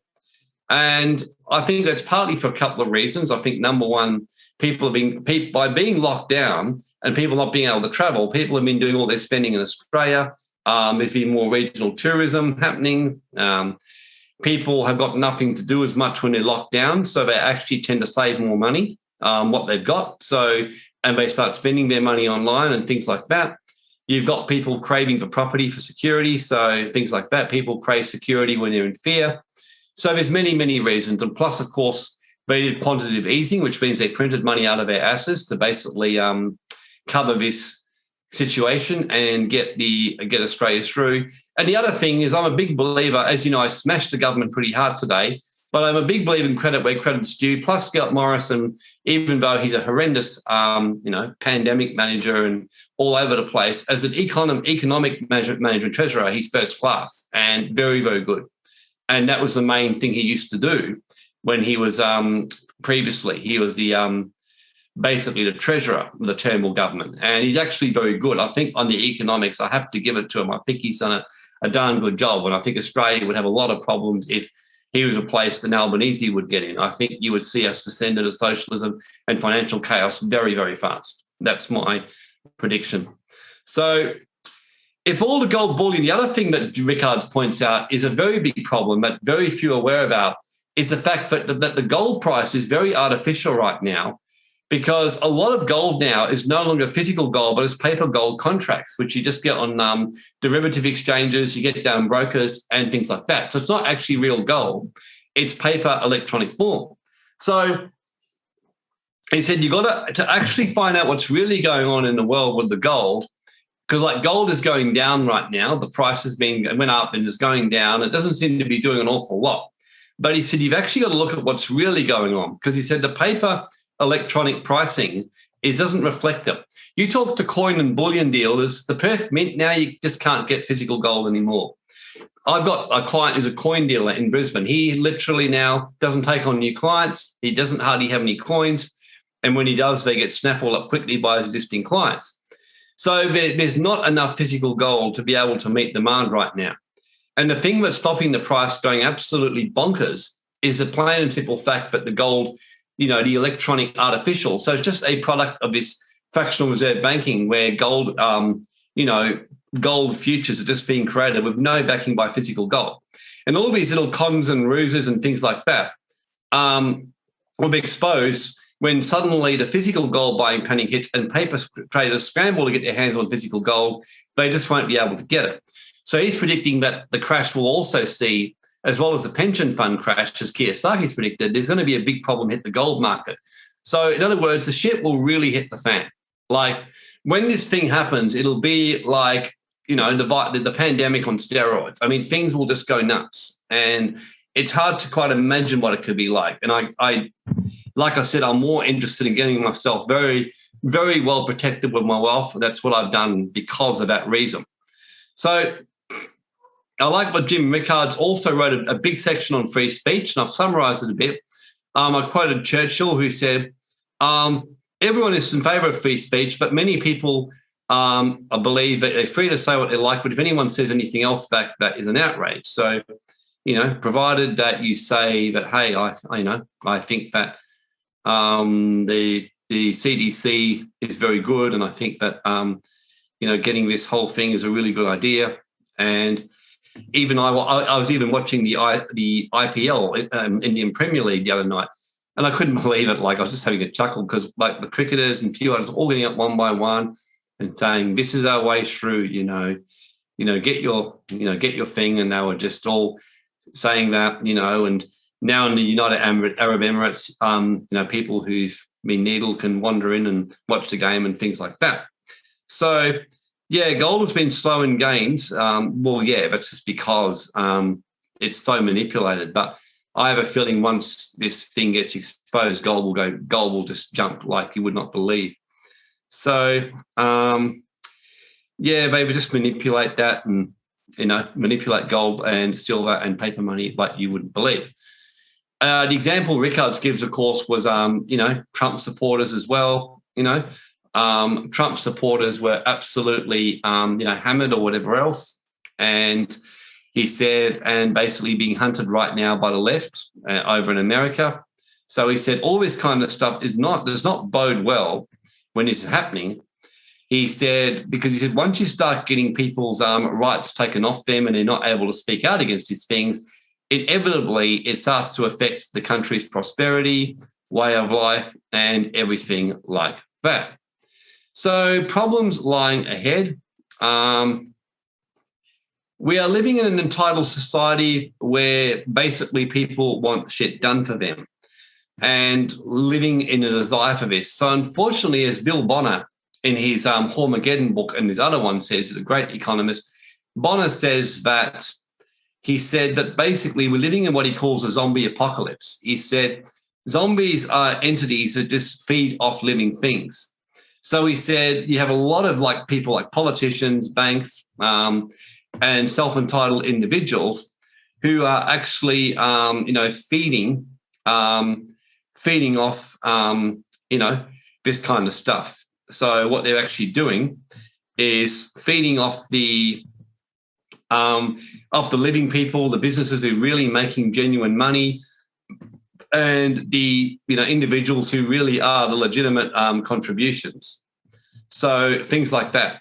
Speaker 1: And I think that's partly for a couple of reasons. I think, number one, by being locked down and people not being able to travel, people have been doing all their spending in Australia. There's been more regional tourism happening. People have got nothing to do as much when they're locked down, so they actually tend to save more money, what they've got. And they start spending their money online and things like that. You've got people craving for property for security, so things like that. People crave security when they're in fear. So there's many, many reasons. And plus, of course, they did quantitative easing, which means they printed money out of their assets to basically cover this situation and get Australia through. And the other thing is, I'm a big believer, as you know, I smashed the government pretty hard today, but I'm a big believer in credit where credit's due. Plus, Scott Morrison, even though he's a horrendous, pandemic manager and all over the place, as an economic manager and treasurer, he's first class and very, very good. And that was the main thing he used to do when he was previously. He was the basically the treasurer of the Turnbull government, and he's actually very good. I think on the economics, I have to give it to him. I think he's done a darn good job, and I think Australia would have a lot of problems if he was replaced and Albanese would get in. I think you would see us descend into socialism and financial chaos very, very fast. That's my prediction. So if all the gold bullion, the other thing that Rickards points out is a very big problem that very few are aware about, is the fact that the gold price is very artificial right now, because a lot of gold now is no longer physical gold, but it's paper gold contracts, which you just get on derivative exchanges, you get down brokers and things like that. So it's not actually real gold. It's paper electronic form. So he said, you've got to actually find out what's really going on in the world with the gold, because like gold is going down right now. The price went up and is going down. It doesn't seem to be doing an awful lot. But he said, you've actually got to look at what's really going on, because he said the paper electronic pricing doesn't reflect them. You talk to coin and bullion dealers, the Perth Mint, now you just can't get physical gold anymore. I've got a client who's a coin dealer in Brisbane. He literally now doesn't take on new clients. He doesn't hardly have any coins. And when he does, they get snaffled up quickly by his existing clients. So there's not enough physical gold to be able to meet demand right now. And the thing that's stopping the price going absolutely bonkers is the plain and simple fact that the gold, the electronic artificial. So it's just a product of this fractional reserve banking where gold, gold futures are just being created with no backing by physical gold. And all these little cons and ruses and things like that will be exposed when suddenly the physical gold buying panic hits and paper traders scramble to get their hands on physical gold. They just won't be able to get it. So he's predicting that the crash will also see, as well as the pension fund crash, as Kiyosaki's predicted, there's going to be a big problem hit the gold market. So in other words, the shit will really hit the fan. Like when this thing happens, it'll be like, the pandemic on steroids. I mean, things will just go nuts. And it's hard to quite imagine what it could be like. And I like I said, I'm more interested in getting myself very, very well protected with my wealth. That's what I've done because of that reason. So I like what Jim Rickards also wrote a big section on free speech, and I've summarised it a bit. I quoted Churchill, who said, everyone is in favour of free speech, but many people I believe that they're free to say what they like, but if anyone says anything else back, that is an outrage. So, provided that you say that, hey, I think that the CDC is very good, and I think that, getting this whole thing is a really good idea. And even I was even watching the IPL, Indian Premier League, the other night, and I couldn't believe it. Like I was just having a chuckle because like the cricketers and few others all getting up one by one and saying, "This is our way through." Get your thing, and they were just all saying that. And now in the United Arab Emirates, people who've been needled can wander in and watch the game and things like that. So. Yeah, gold has been slow in gains. That's just because it's so manipulated. But I have a feeling once this thing gets exposed, gold will just jump like you would not believe. So, they would just manipulate that and, manipulate gold and silver and paper money like you wouldn't believe. The example Rickards gives, of course, was, Trump supporters as well, Trump supporters were absolutely, hammered or whatever else. And he said, and basically being hunted right now by the left over in America. So he said, all this kind of stuff does not bode well when it's happening. He said, because once you start getting people's rights taken off them and they're not able to speak out against these things, inevitably it starts to affect the country's prosperity, way of life, and everything like that. So problems lying ahead. We are living in an entitled society where basically people want shit done for them and living in a desire for this. So unfortunately, as Bill Bonner in his Hormageddon book and his other one says, he's a great economist, Bonner says that he said that basically we're living in what he calls a zombie apocalypse. He said zombies are entities that just feed off living things. So he said you have a lot of like people like politicians, banks, and self-entitled individuals who are actually, feeding off, this kind of stuff. So what they're actually doing is feeding off the living people, the businesses who are really making genuine money, and the individuals who really are the legitimate contributions. So things like that.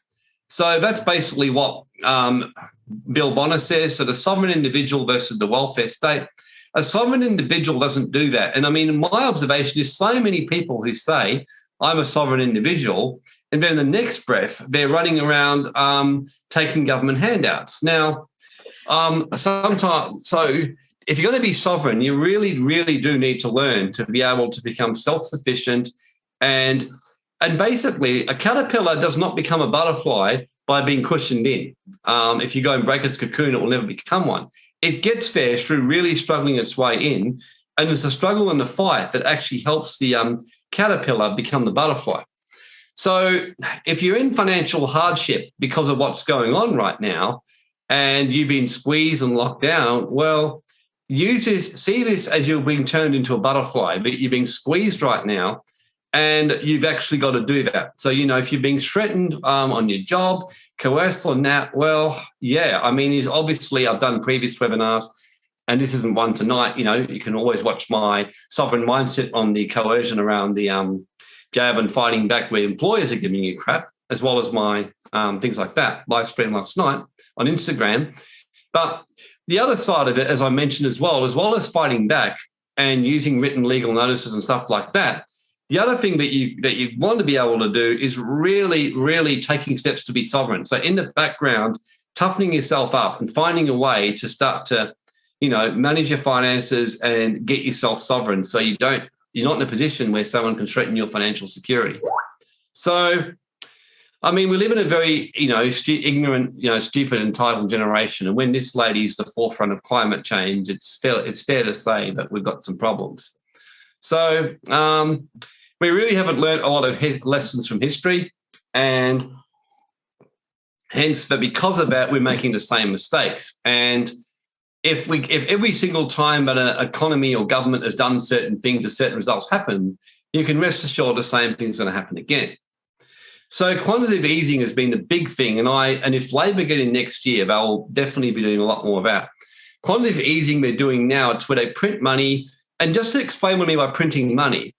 Speaker 1: So that's basically what Bill Bonner says. So the sovereign individual versus the welfare state. A sovereign individual doesn't do that. And I mean, my observation is so many people who say, I'm a sovereign individual, and then the next breath, they're running around taking government handouts. Now, sometimes, so if you're going to be sovereign, you really, really do need to learn to be able to become self-sufficient. And basically, a caterpillar does not become a butterfly by being cushioned in. If you go and break its cocoon, it will never become one. It gets there through really struggling its way in, and it's the struggle and the fight that actually helps the caterpillar become the butterfly. So if you're in financial hardship because of what's going on right now and you've been squeezed and locked down, well, see this as you're being turned into a butterfly, but you're being squeezed right now and you've actually got to do that. So, if you're being threatened on your job, coerced on that, well, yeah, I mean, obviously I've done previous webinars and this isn't one tonight. You can always watch my sovereign mindset on the coercion around the jab and fighting back where employers are giving you crap, as well as my things like that, live stream last night on Instagram. But the other side of it, as I mentioned as well as fighting back and using written legal notices and stuff like that, the other thing that you want to be able to do is really, really taking steps to be sovereign. So in the background, toughening yourself up and finding a way to start to, manage your finances and get yourself sovereign so you're not in a position where someone can threaten your financial security. So, I mean, we live in a very, ignorant, stupid, entitled generation. And when this lady's the forefront of climate change, it's fair to say that we've got some problems. So we really haven't learned a lot of lessons from history. And hence, that because of that, we're making the same mistakes. And if every single time that an economy or government has done certain things or certain results happen, you can rest assured the same thing's going to happen again. So quantitative easing has been the big thing, and if Labor get in next year, they'll definitely be doing a lot more of that. Quantitative easing they're doing now, it's where they print money, and just to explain what I mean by printing money,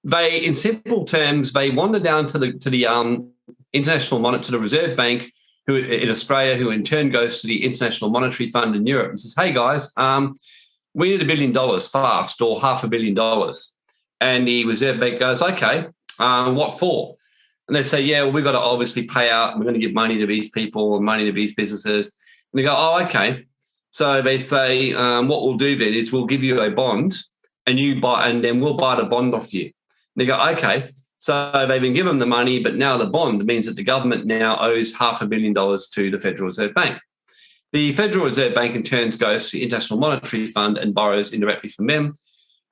Speaker 1: they, in simple terms, they wander down to the international monitor, to the Reserve Bank, who in Australia, who in turn goes to the International Monetary Fund in Europe and says, "Hey guys, we need $1 billion fast, or $500 million," and the Reserve Bank goes, "Okay, what for?" And they say, "Yeah, well, we've got to obviously pay out. We're going to give money to these people and money to these businesses." And they go, "Oh, okay." So they say, "What we'll do then is we'll give you a bond, and then we'll buy the bond off you." And they go, "Okay." So they've been given the money, but now the bond means that the government now owes $500 million to the Federal Reserve Bank. The Federal Reserve Bank in turn goes to the International Monetary Fund and borrows indirectly from them.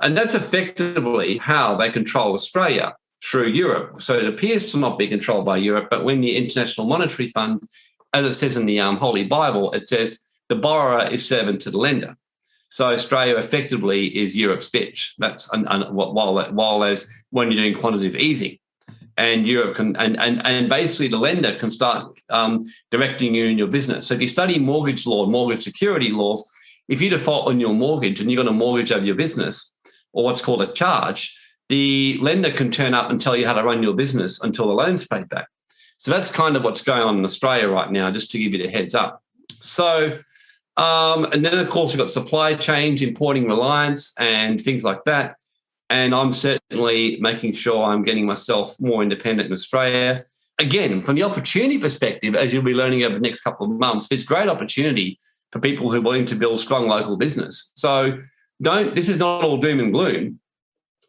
Speaker 1: And that's effectively how they control Australia through Europe. So it appears to not be controlled by Europe, but when the International Monetary Fund, as it says in the Holy Bible, it says the borrower is servant to the lender. So Australia effectively is Europe's bitch. That's while as when you're doing quantitative easing, and Europe can and basically the lender can start directing you in your business. So if you study mortgage law, mortgage security laws, if you default on your mortgage and you've got a mortgage over your business, or what's called a charge, the lender can turn up and tell you how to run your business until the loan's paid back. So that's kind of what's going on in Australia right now, just to give you the heads up. So. And then, of course, we've got supply chains, importing reliance and things like that. And I'm certainly making sure I'm getting myself more independent in Australia. Again, from the opportunity perspective, as you'll be learning over the next couple of months, there's great opportunity for people who are willing to build strong local business. So this is not all doom and gloom.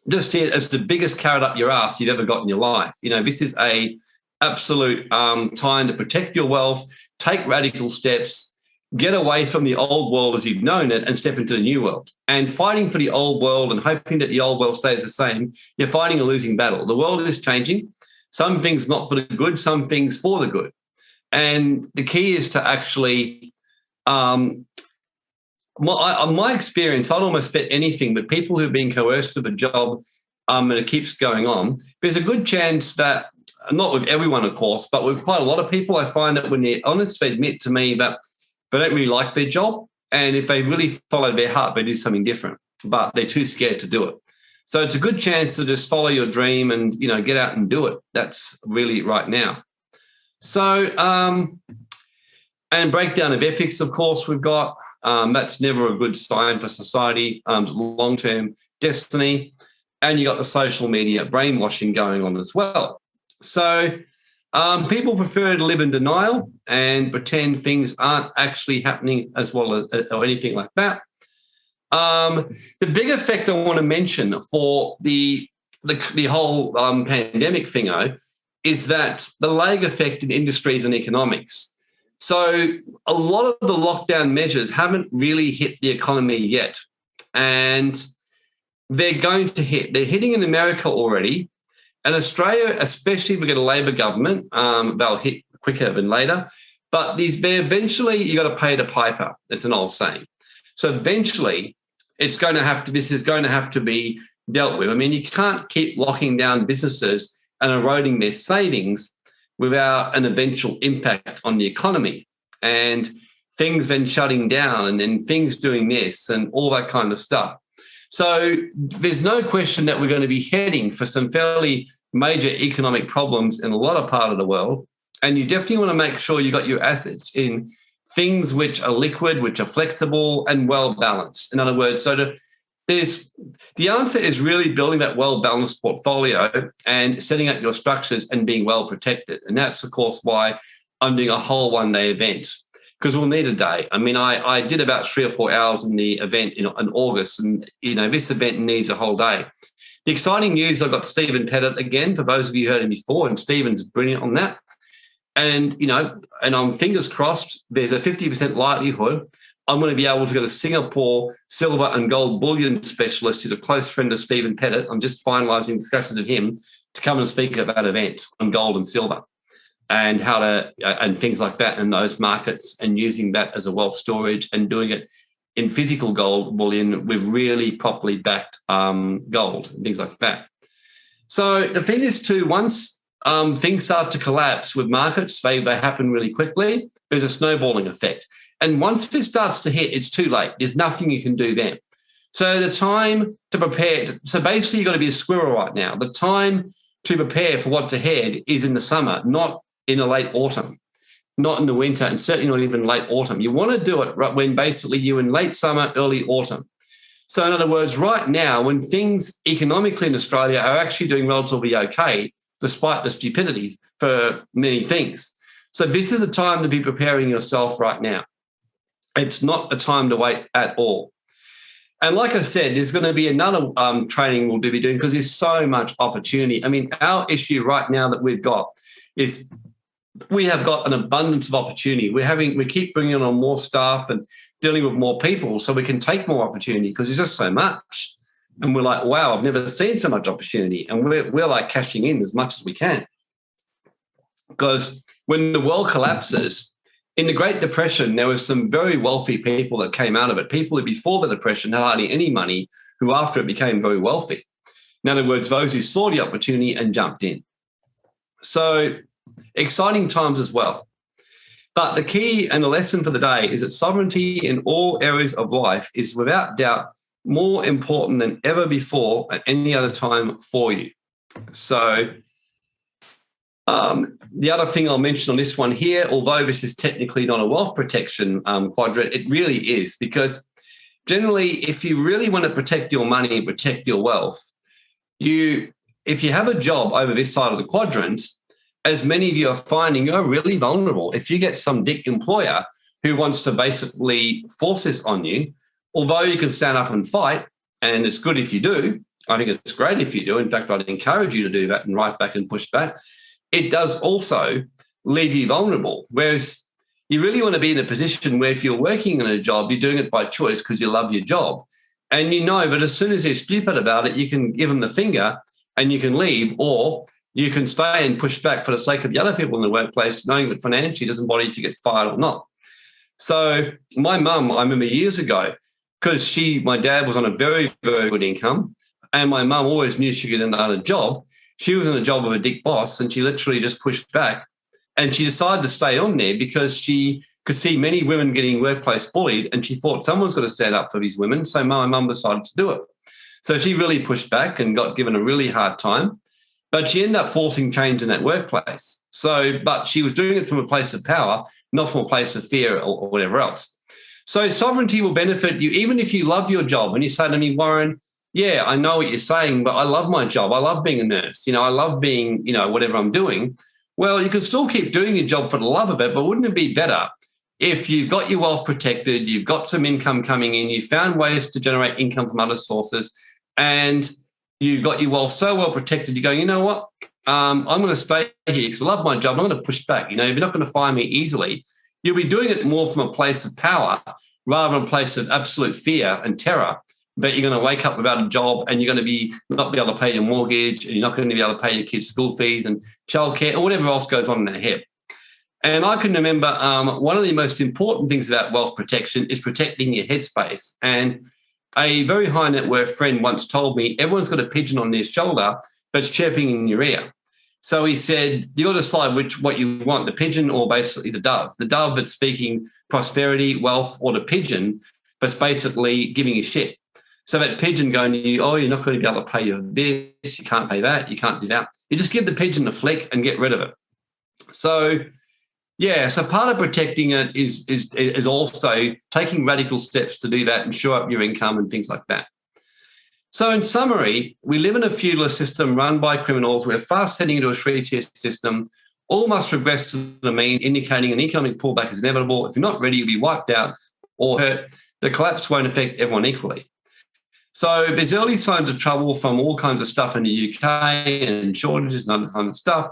Speaker 1: Just see it as the biggest carrot up your ass you've ever got in your life. This is a absolute time to protect your wealth, take radical steps, get away from the old world as you've known it and step into the new world. And fighting for the old world and hoping that the old world stays the same, you're fighting a losing battle. The world is changing. Some things not for the good, some things for the good. And the key is to actually, my experience, I'd almost bet anything, but people who've been coerced to the job and it keeps going on, there's a good chance that, not with everyone, of course, but with quite a lot of people, I find that when they're honest, they admit to me that they don't really like their job. And if they really follow their heart, they do something different, but they're too scared to do it. So it's a good chance to just follow your dream and, get out and do it. That's really right now. So And breakdown of ethics, of course, we've got. That's never a good sign for society, long-term destiny. And you got the social media brainwashing going on as well. So people prefer to live in denial and pretend things aren't actually happening as well as or anything like that. The big effect I want to mention for the whole pandemic thingo is that the lag effect in industries and economics. So a lot of the lockdown measures haven't really hit the economy yet, and they're going to hit. They're hitting in America already, and Australia, especially if we get a Labor government, they'll hit quicker than later. But eventually you got to pay the piper. That's an old saying. So eventually this is going to have to be dealt with. I mean, you can't keep locking down businesses and eroding their savings without an eventual impact on the economy, and things then shutting down and then things doing this and all that kind of stuff. So there's no question that we're going to be heading for some fairly major economic problems in a lot of part of the world. And you definitely want to make sure you got your assets in things which are liquid, which are flexible and well balanced. In other words, the answer is really building that well-balanced portfolio and setting up your structures and being well protected. And that's, of course, why I'm doing a whole one-day event, because we'll need a day. I mean, I did about 3 or 4 hours in the event in August, and, this event needs a whole day. The exciting news, I've got Stephen Pettit again, for those of you who heard him before, and Stephen's brilliant on that. And, and I'm fingers crossed, there's a 50% likelihood I'm going to be able to get a Singapore silver and gold bullion specialist who's a close friend of Stephen Pettit. I'm just finalising discussions with him to come and speak at that event on gold and silver and how to and things like that in those markets, and using that as a wealth storage and doing it in physical gold bullion with really properly backed gold and things like that. So the thing is too, once things start to collapse with markets, they happen really quickly. There's a snowballing effect. And once this starts to hit, it's too late. There's nothing you can do then. So the time to prepare, so basically you've got to be a squirrel right now. The time to prepare for what's ahead is in the summer, not in the late autumn, not in the winter, and certainly not even late autumn. You want to do it right when basically you're in late summer, early autumn. So in other words, right now, when things economically in Australia are actually doing relatively okay, despite the stupidity for many things. So this is the time to be preparing yourself right now. It's not a time to wait at all. And like I said, there's going to be another training we'll be doing because there's so much opportunity. I mean, our issue right now that we've got is we have got an abundance of opportunity. We keep bringing on more staff and dealing with more people so we can take more opportunity because there's just so much. And we're like, wow, I've never seen so much opportunity. And we're like cashing in as much as we can. Because when the world collapses, in the Great Depression, there were some very wealthy people that came out of it, people who before the Depression had hardly any money, who after it became very wealthy. In other words, those who saw the opportunity and jumped in. So exciting times as well. But the key and the lesson for the day is that sovereignty in all areas of life is without doubt more important than ever before at any other time for you. So the other thing I'll mention on this one here, although this is technically not a wealth protection quadrant, it really is, because generally if you really want to protect your money and protect your wealth, if you have a job over this side of the quadrant, as many of you are finding, you're really vulnerable. If you get some dick employer who wants to basically force this on you, although you can stand up and fight, and it's good if you do, I think it's great if you do. In fact, I'd encourage you to do that and write back and push back. It does also leave you vulnerable, whereas you really want to be in a position where if you're working in a job, you're doing it by choice because you love your job. And you know that as soon as they're stupid about it, you can give them the finger and you can leave, or you can stay and push back for the sake of the other people in the workplace, knowing that financially it doesn't bother if you get fired or not. So my mum, I remember years ago, because my dad was on a very, very good income, and my mum always knew she could get another job. She was in a job with a dick boss, and she literally just pushed back. And she decided to stay on there because she could see many women getting workplace bullied, and she thought someone's got to stand up for these women. So my mum decided to do it. So she really pushed back and got given a really hard time. But she ended up forcing change in that workplace. But she was doing it from a place of power, not from a place of fear or whatever else. So sovereignty will benefit you even if you love your job. And you say to me, Warren, yeah, I know what you're saying, but I love my job. I love being a nurse. I love being, whatever I'm doing. Well, you can still keep doing your job for the love of it, but wouldn't it be better if you've got your wealth protected, you've got some income coming in, you found ways to generate income from other sources, and you've got your wealth so well protected, you're going, you know what, I'm going to stay here because I love my job. I'm going to push back. If you're not going to fire me easily, you'll be doing it more from a place of power rather than a place of absolute fear and terror. But you're going to wake up without a job and you're going to not be able to pay your mortgage, and you're not going to be able to pay your kids' school fees and childcare or whatever else goes on in their head. And I can remember one of the most important things about wealth protection is protecting your headspace. And a very high net worth friend once told me, everyone's got a pigeon on their shoulder, but it's chirping in your ear. So he said, you got to decide what you want, the pigeon or basically the dove. The dove that's speaking prosperity, wealth, or the pigeon, but it's basically giving you shit. So that pigeon going to you, oh, you're not going to be able to pay your this, you can't pay that, you can't do that. You just give the pigeon a flick and get rid of it. So, yeah, so part of protecting it is also taking radical steps to do that and shore up your income and things like that. So in summary, we live in a feudalist system run by criminals. We're fast heading into a three-tier system. All must regress to the mean, indicating an economic pullback is inevitable. If you're not ready, you'll be wiped out or hurt. The collapse won't affect everyone equally. So there's early signs of trouble from all kinds of stuff in the UK and shortages and other kinds of stuff.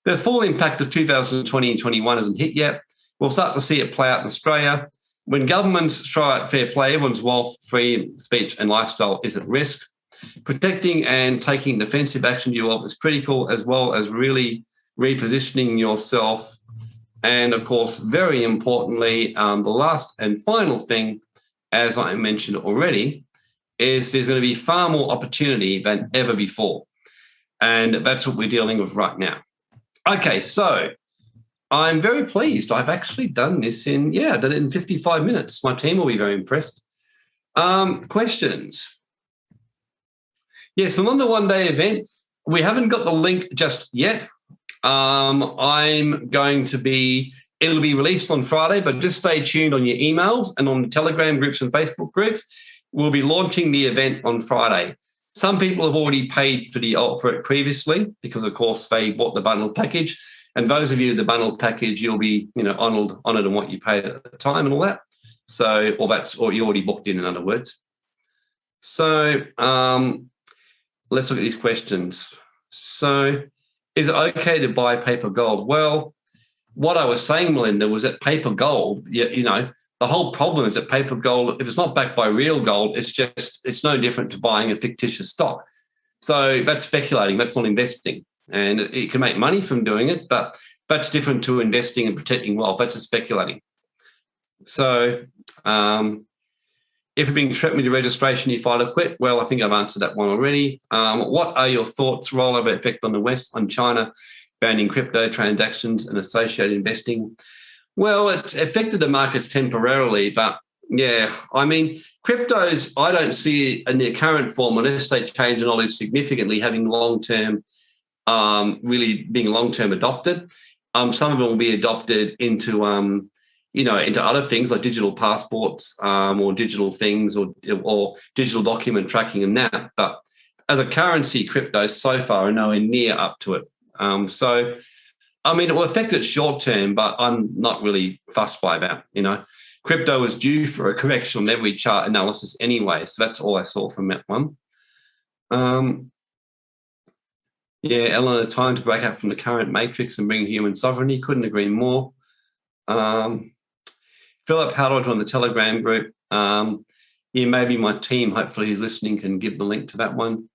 Speaker 1: The full impact of 2020 and 21 hasn't hit yet. We'll start to see it play out in Australia. When governments try fair play, everyone's wealth, free speech and lifestyle is at risk. Protecting and taking defensive action to your wealth is critical, as well as really repositioning yourself. And, of course, very importantly, the last and final thing, as I mentioned already, is there's going to be far more opportunity than ever before. And that's what we're dealing with right now. Okay, so I'm very pleased. I've actually done this I did it in 55 minutes. My team will be very impressed. Questions? Yes, I'm on the one-day event. We haven't got the link just yet. It'll be released on Friday, but just stay tuned on your emails and on the Telegram groups and Facebook groups. We'll be launching the event on Friday. Some people have already paid for it previously because, of course, they bought the bundle package. And those of you in the bundle package, you'll be, honoured in what you paid at the time and all that. So, or you already booked in other words. So, let's look at these questions. So, is it okay to buy paper gold? Well, what I was saying, Melinda, was that paper gold, the whole problem is that paper gold, if it's not backed by real gold, it's no different to buying a fictitious stock. So that's speculating, that's not investing. And it can make money from doing it, but that's different to investing and protecting wealth. That's just speculating. So if you're being threatened with your registration, you file a quit. Well, I think I've answered that one already. What are your thoughts, rollover effect on the West, on China, banning crypto transactions and associated investing? Well, it's affected the markets temporarily, but yeah, I mean, cryptos, I don't see in their current form, unless they change the knowledge significantly, having long-term, really being long-term adopted. Some of them will be adopted into other things like digital passports or digital things or digital document tracking and that. But as a currency, cryptos so far are nowhere near up to it. It will affect it short term, but I'm not really fussed by that. Crypto was due for a correction on every chart analysis anyway. So that's all I saw from that one. Eleanor, time to break out from the current matrix and bring human sovereignty. Couldn't agree more. Philip, how do I join the Telegram group? Maybe my team, hopefully who's listening, can give the link to that one.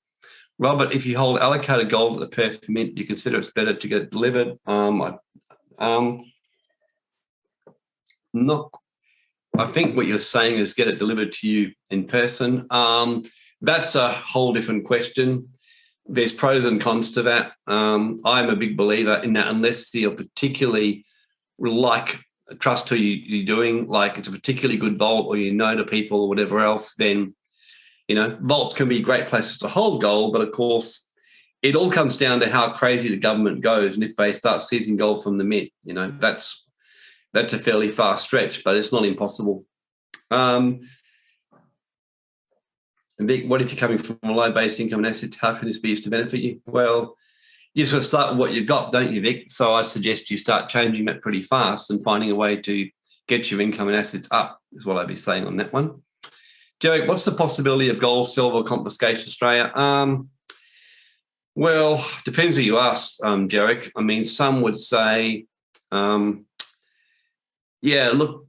Speaker 1: Robert, if you hold allocated gold at the Perth Mint, you consider it's better to get it delivered. I think what you're saying is get it delivered to you in person. That's a whole different question. There's pros and cons to that. I'm a big believer in that unless you're particularly trust who you're doing, like it's a particularly good vault or the people or whatever else, then vaults can be great places to hold gold, but of course, it all comes down to how crazy the government goes, and if they start seizing gold from the mint, that's that's a fairly far stretch, but it's not impossible. Vic, what if you're coming from a low-based income and assets? How can this be used to benefit you? Well, you just got to start with what you've got, don't you, Vic? So I suggest you start changing that pretty fast and finding a way to get your income and assets up, is what I'd be saying on that one. Derek, what's the possibility of gold, silver confiscation Australia? Well, depends who you ask, Derek. I mean, some would say, yeah, look,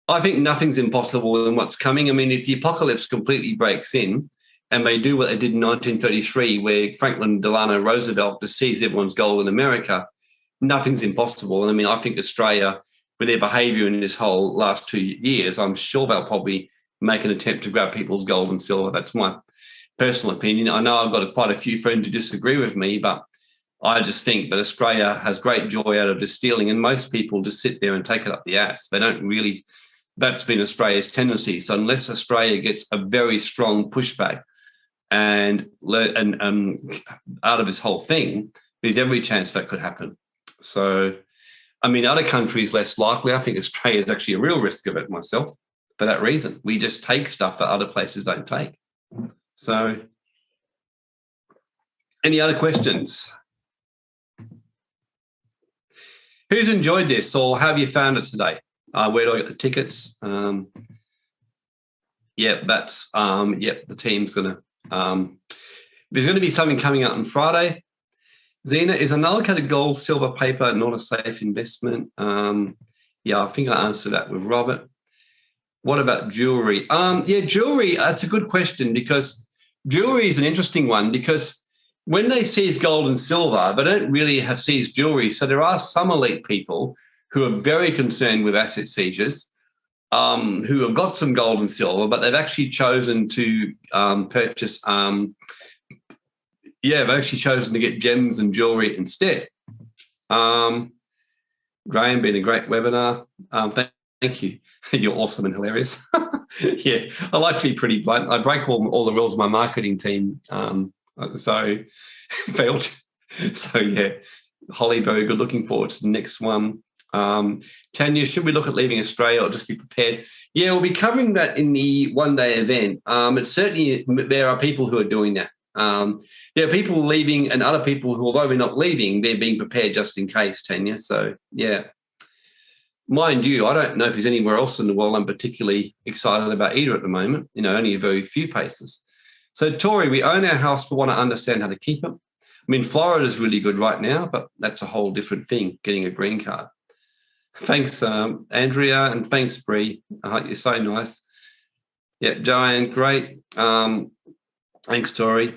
Speaker 1: I think nothing's impossible in what's coming. I mean, if the apocalypse completely breaks in and they do what they did in 1933, where Franklin Delano Roosevelt just seized everyone's gold in America, nothing's impossible. And I mean, I think Australia, with their behaviour in this whole last 2 years, I'm sure they'll probably make an attempt to grab people's gold and silver. That's my personal opinion. I know I've got quite a few friends who disagree with me, but I just think that Australia has great joy out of just stealing, and most people just sit there and take it up the ass. They don't really, that's been Australia's tendency. So unless Australia gets a very strong pushback and out of this whole thing, there's every chance that could happen. So, I mean, other countries less likely. I think Australia is actually a real risk of it myself for that reason. We just take stuff that other places don't take. So, any other questions? Who's enjoyed this, or how have you found it today? Where do I get the tickets? The team's going to... there's going to be something coming out on Friday. Zena, is unallocated gold, silver, paper not a safe investment? I think I answered that with Robert. What about jewellery? Jewellery, that's a good question, because jewellery is an interesting one, because when they seize gold and silver, they don't really have seized jewellery. So there are some elite people who are very concerned with asset seizures, who have got some gold and silver, but they've actually chosen to purchase, they've actually chosen to get gems and jewellery instead. Graham, been a great webinar. Thank you. You're awesome and hilarious. Yeah, I like to be pretty blunt. I break all the rules of my marketing team. So failed. So yeah, Holly, very good. Looking forward to the next one. Tanya, should we look at leaving Australia or just be prepared? Yeah, we'll be covering that in the one-day event. It's certainly, there are people who are doing that. There are people leaving and other people who, although they're not leaving, they're being prepared just in case, Tanya. So yeah. Mind you, I don't know if there's anywhere else in the world I'm particularly excited about either at the moment. Only a very few places. So, Tori, we own our house but want to understand how to keep it. I mean, Florida's really good right now, but that's a whole different thing, getting a green card. Thanks, Andrea, and thanks, Bree. You're so nice. Yeah, Joanne, great. Thanks, Tori.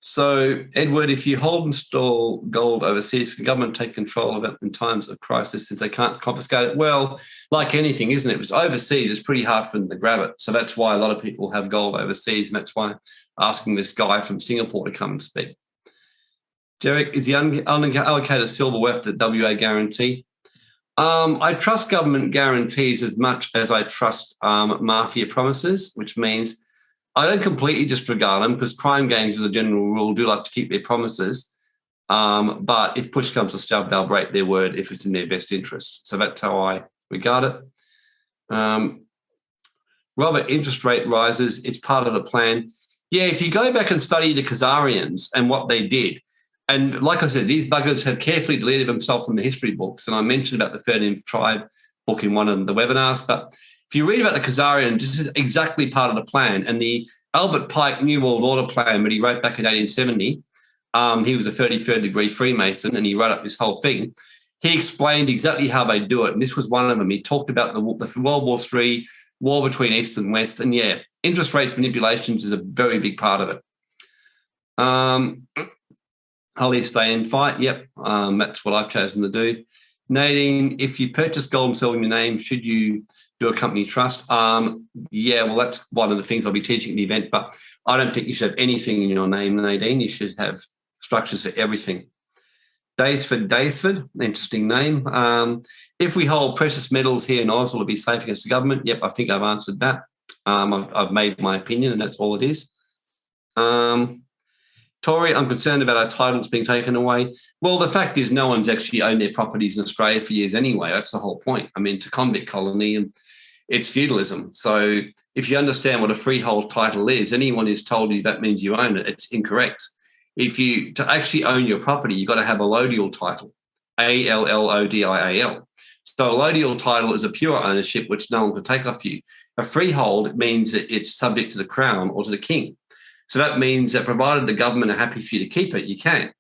Speaker 1: So, Edward, if you hold and store gold overseas, can the government take control of it in times of crisis since they can't confiscate it? Well, like anything, isn't it? If it's overseas, it's pretty hard for them to grab it. So that's why a lot of people have gold overseas, and that's why I'm asking this guy from Singapore to come and speak. Derek, is the unallocated silver worth the WA guarantee? I trust government guarantees as much as I trust mafia promises, which means I don't completely disregard them, because crime gangs, as a general rule, do like to keep their promises. But if push comes to shove, they'll break their word if it's in their best interest. So that's how I regard it. Robert, interest rate rises. It's part of the plan. Yeah, if you go back and study the Khazarians and what they did, and like I said, these buggers have carefully deleted themselves from the history books. And I mentioned about the 13th tribe book in one of the webinars, but if you read about the Khazarians, this is exactly part of the plan. And the Albert Pike New World Order plan that he wrote back in 1870, he was a 33rd degree Freemason, and he wrote up this whole thing. He explained exactly how they do it, and this was one of them. He talked about the World War III, war between East and West, and yeah, interest rates manipulations is a very big part of it. Holly, stay and fight. Yep, that's what I've chosen to do. Nadine, if you purchase gold and silver in your name, should you do a company trust? Yeah, well, that's one of the things I'll be teaching at the event, but I don't think you should have anything in your name, Nadine. You should have structures for everything. Daysford, interesting name. If we hold precious metals here in Oz, will it be safe against the government? Yep, I think I've answered that. I've made my opinion, and that's all it is. Tori, I'm concerned about our titles being taken away. Well, the fact is no one's actually owned their properties in Australia for years anyway. That's the whole point. I mean, it's a convict colony and it's feudalism. So if you understand what a freehold title is, anyone who's told you that means you own it, it's incorrect. To actually own your property, you've got to have a allodial title, ALLODIAL. So allodial title is a pure ownership which no one can take off you. A freehold means that it's subject to the crown or to the king. So that means that provided the government are happy for you to keep it, you can.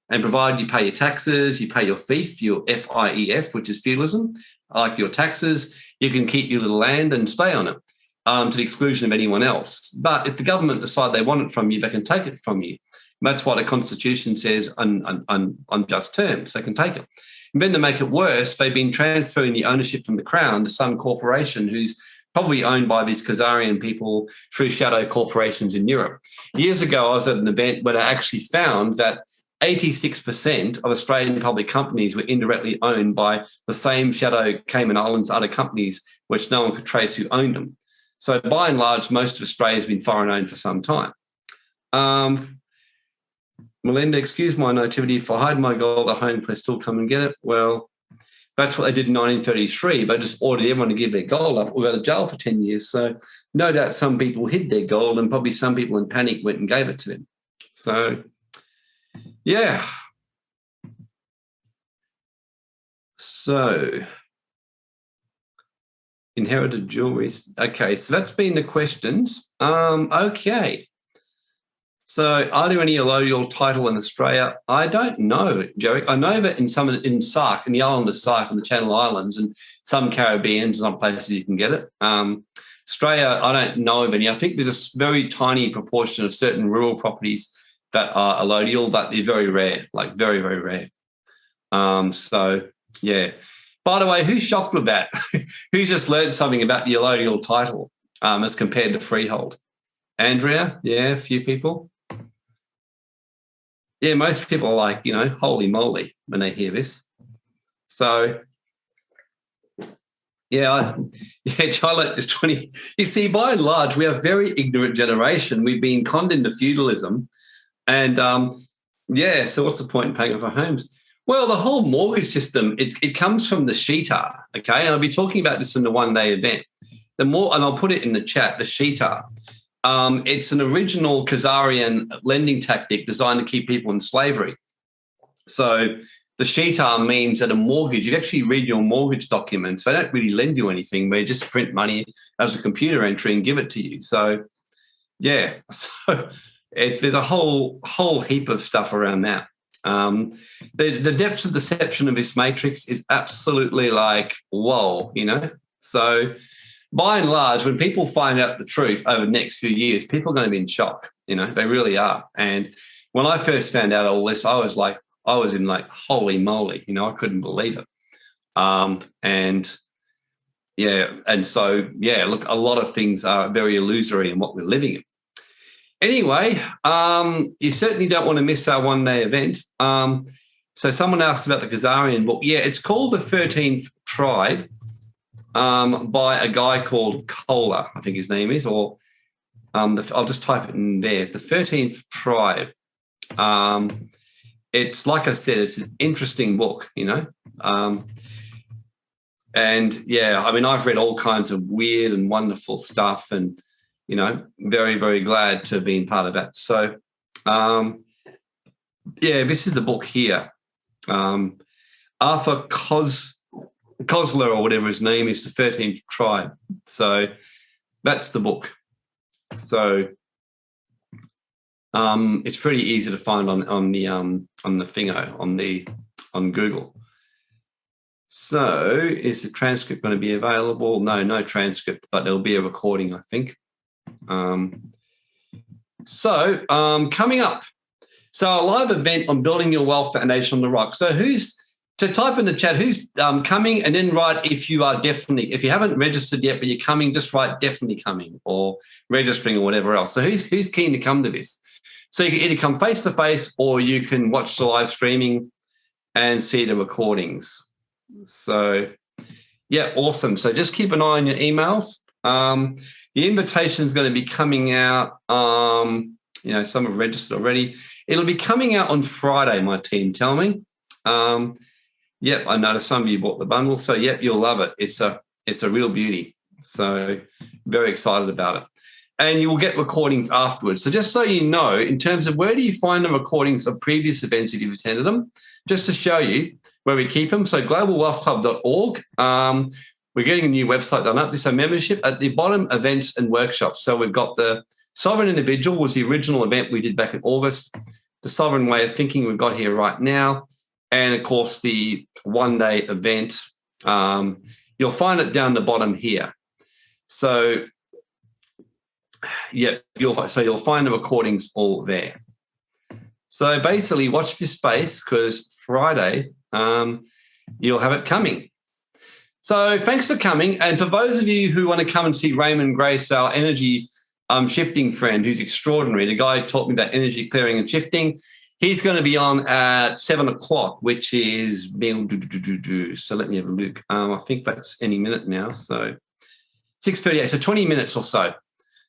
Speaker 1: And provided you pay your taxes, you pay your fief, your FIEF, which is feudalism, like your taxes, you can keep your little land and stay on it to the exclusion of anyone else. But if the government decide they want it from you, they can take it from you. And that's what the Constitution says on just terms. They can take it. And then to make it worse, they've been transferring the ownership from the Crown to some corporation who's probably owned by these Khazarian people through shadow corporations in Europe. Years ago, I was at an event where I actually found that 86% of Australian public companies were indirectly owned by the same shadow Cayman Islands other companies, which no one could trace who owned them. So by and large, most of Australia has been foreign-owned for some time. Melinda, excuse my nativity. If I hide my gold at home, please still come and get it. Well, that's what they did in 1933. They just ordered everyone to give their gold up or go to jail for 10 years. So no doubt some people hid their gold and probably some people in panic went and gave it to them. So, yeah. So, inherited jewelry. Okay, so that's been the questions. Okay. So are there any allodial title in Australia? I don't know, Joey. I know that in Sark, in the island of Sark, in the Channel Islands, and some Caribbean, and some places you can get it. Australia, I don't know of any. I think there's a very tiny proportion of certain rural properties that are allodial, but they're very rare, like very, very rare. So, yeah. By the way, who's shocked with that? Who's just learned something about the allodial title as compared to freehold? Andrea? Yeah, a few people. Yeah, most people are like, holy moly when they hear this. So, Charlotte is 20. You see, by and large, we are a very ignorant generation. We've been conned into feudalism. And, so what's the point in paying off our homes? Well, the whole mortgage system, it comes from the Sheetar, okay? And I'll be talking about this in the one-day event. And I'll put it in the chat, the Sheetar. It's an original Khazarian lending tactic designed to keep people in slavery. So the Sheetar means that a mortgage, you actually read your mortgage documents. They don't really lend you anything. They just print money as a computer entry and give it to you. So, yeah, there's a whole heap of stuff around that. The depths of deception of this matrix is absolutely like, whoa, So by and large, when people find out the truth over the next few years, people are going to be in shock. They really are. And when I first found out all this, I was in holy moly, I couldn't believe it. And so, look, a lot of things are very illusory in what we're living in. Anyway, you certainly don't want to miss our one-day event. So someone asked about the Khazarian book. Yeah, it's called The 13th Tribe. By a guy called Kohler, I think his name is, or I'll just type it in there. The 13th Tribe. It's like I said, it's an interesting book, and I've read all kinds of weird and wonderful stuff, and very, very glad to have been part of that. So, this is the book here. Arthur Koestler or whatever his name is, The 13th Tribe. So that's the book. So it's pretty easy to find on the thingo on Google. So is the transcript going to be available? No transcript, but there'll be a recording, I think. Coming up, so a live event on building your wealth foundation on the rock. So type in the chat who's coming, and then write if you haven't registered yet, but you're coming, just write definitely coming or registering or whatever else. So who's keen to come to this? So you can either come face to face or you can watch the live streaming and see the recordings. So yeah, awesome. So just keep an eye on your emails. The invitation is going to be coming out some have registered already. It'll be coming out on Friday, my team tell me. Yep, I noticed some of you bought the bundle. So, yep, you'll love it. It's a real beauty. So very excited about it. And you will get recordings afterwards. So just so you know, in terms of where do you find the recordings of previous events if you've attended them, just to show you where we keep them. So globalwealthclub.org. We're getting a new website done up. This is a membership. At the bottom, events and workshops. So we've got the Sovereign Individual was the original event we did back in August. The Sovereign Way of Thinking we've got here right now. And, of course, the one-day event. You'll find it down the bottom here. So, yeah, you'll find the recordings all there. So basically, watch this space because Friday you'll have it coming. So thanks for coming. And for those of you who want to come and see Raymond Grace, our energy shifting friend, who's extraordinary, the guy who taught me about energy clearing and shifting, he's going to be on at 7 o'clock, which is, so let me have a look. I think that's any minute now. So 6:38, so 20 minutes or so.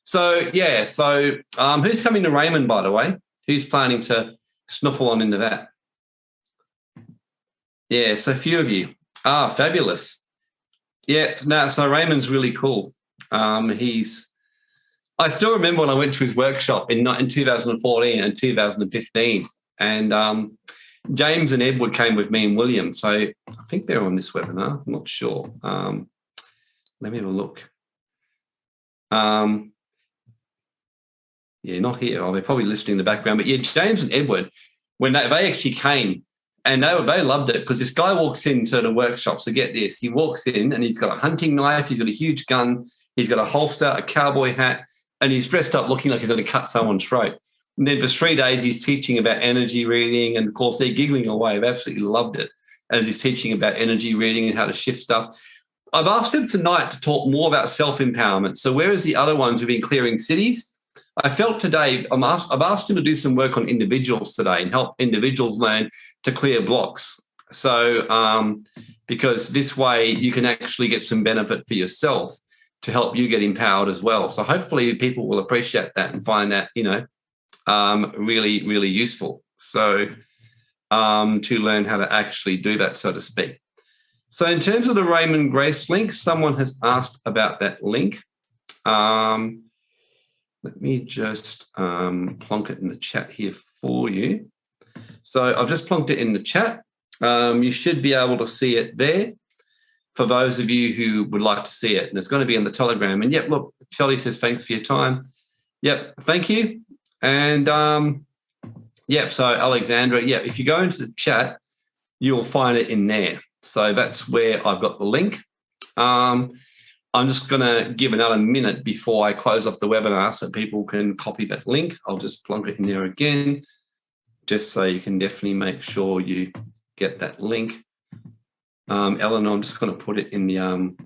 Speaker 1: So, yeah, so who's coming to Raymond, by the way? Who's planning to snuffle on into that? Yeah, so a few of you. Fabulous. Yeah, no, so Raymond's really cool. I still remember when I went to his workshop in 2014 and 2015, and James and Edward came with me and William. So I think they're on this webinar. I'm not sure. Let me have a look. Yeah, not here. They're probably listening in the background. But yeah, James and Edward, when they actually came, and they loved it because this guy walks into the workshop. So get this, he walks in and he's got a hunting knife, he's got a huge gun, he's got a holster, a cowboy hat, and he's dressed up looking like he's going to cut someone's throat. And then for 3 days, he's teaching about energy reading. And, of course, they're giggling away. They've absolutely loved it as he's teaching about energy reading and how to shift stuff. I've asked him tonight to talk more about self-empowerment. So whereas the other ones have been clearing cities, I felt today I've asked him to do some work on individuals today and help individuals learn to clear blocks. So because this way you can actually get some benefit for yourself to help you get empowered as well. So hopefully people will appreciate that and find that, really, really useful. So to learn how to actually do that, so to speak. So in terms of the Raymond Grace link, someone has asked about that link. Let me just plonk it in the chat here for you. So I've just plonked it in the chat. You should be able to see it there for those of you who would like to see it. And it's going to be in the Telegram. And, yep, look, Shelley says thanks for your time. Yep, thank you. And, so Alexandra, if you go into the chat, you'll find it in there. So that's where I've got the link. I'm just going to give another minute before I close off the webinar so people can copy that link. I'll just plonk it in there again, just so you can definitely make sure you get that link. Eleanor, I'm just going to put it in the hang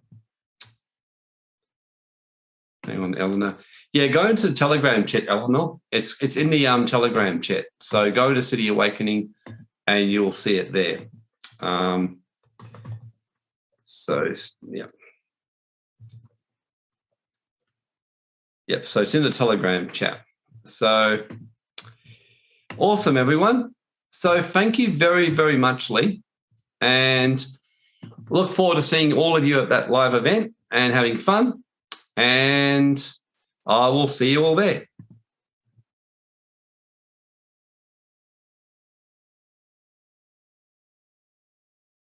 Speaker 1: on, Eleanor. Yeah, go into the Telegram chat, Eleanor. It's in the Telegram chat. So go to City Awakening and you'll see it there. Yep, so it's in the Telegram chat. So awesome, everyone. So thank you very, very much, Lee. And look forward to seeing all of you at that live event and having fun. And I will see you all there.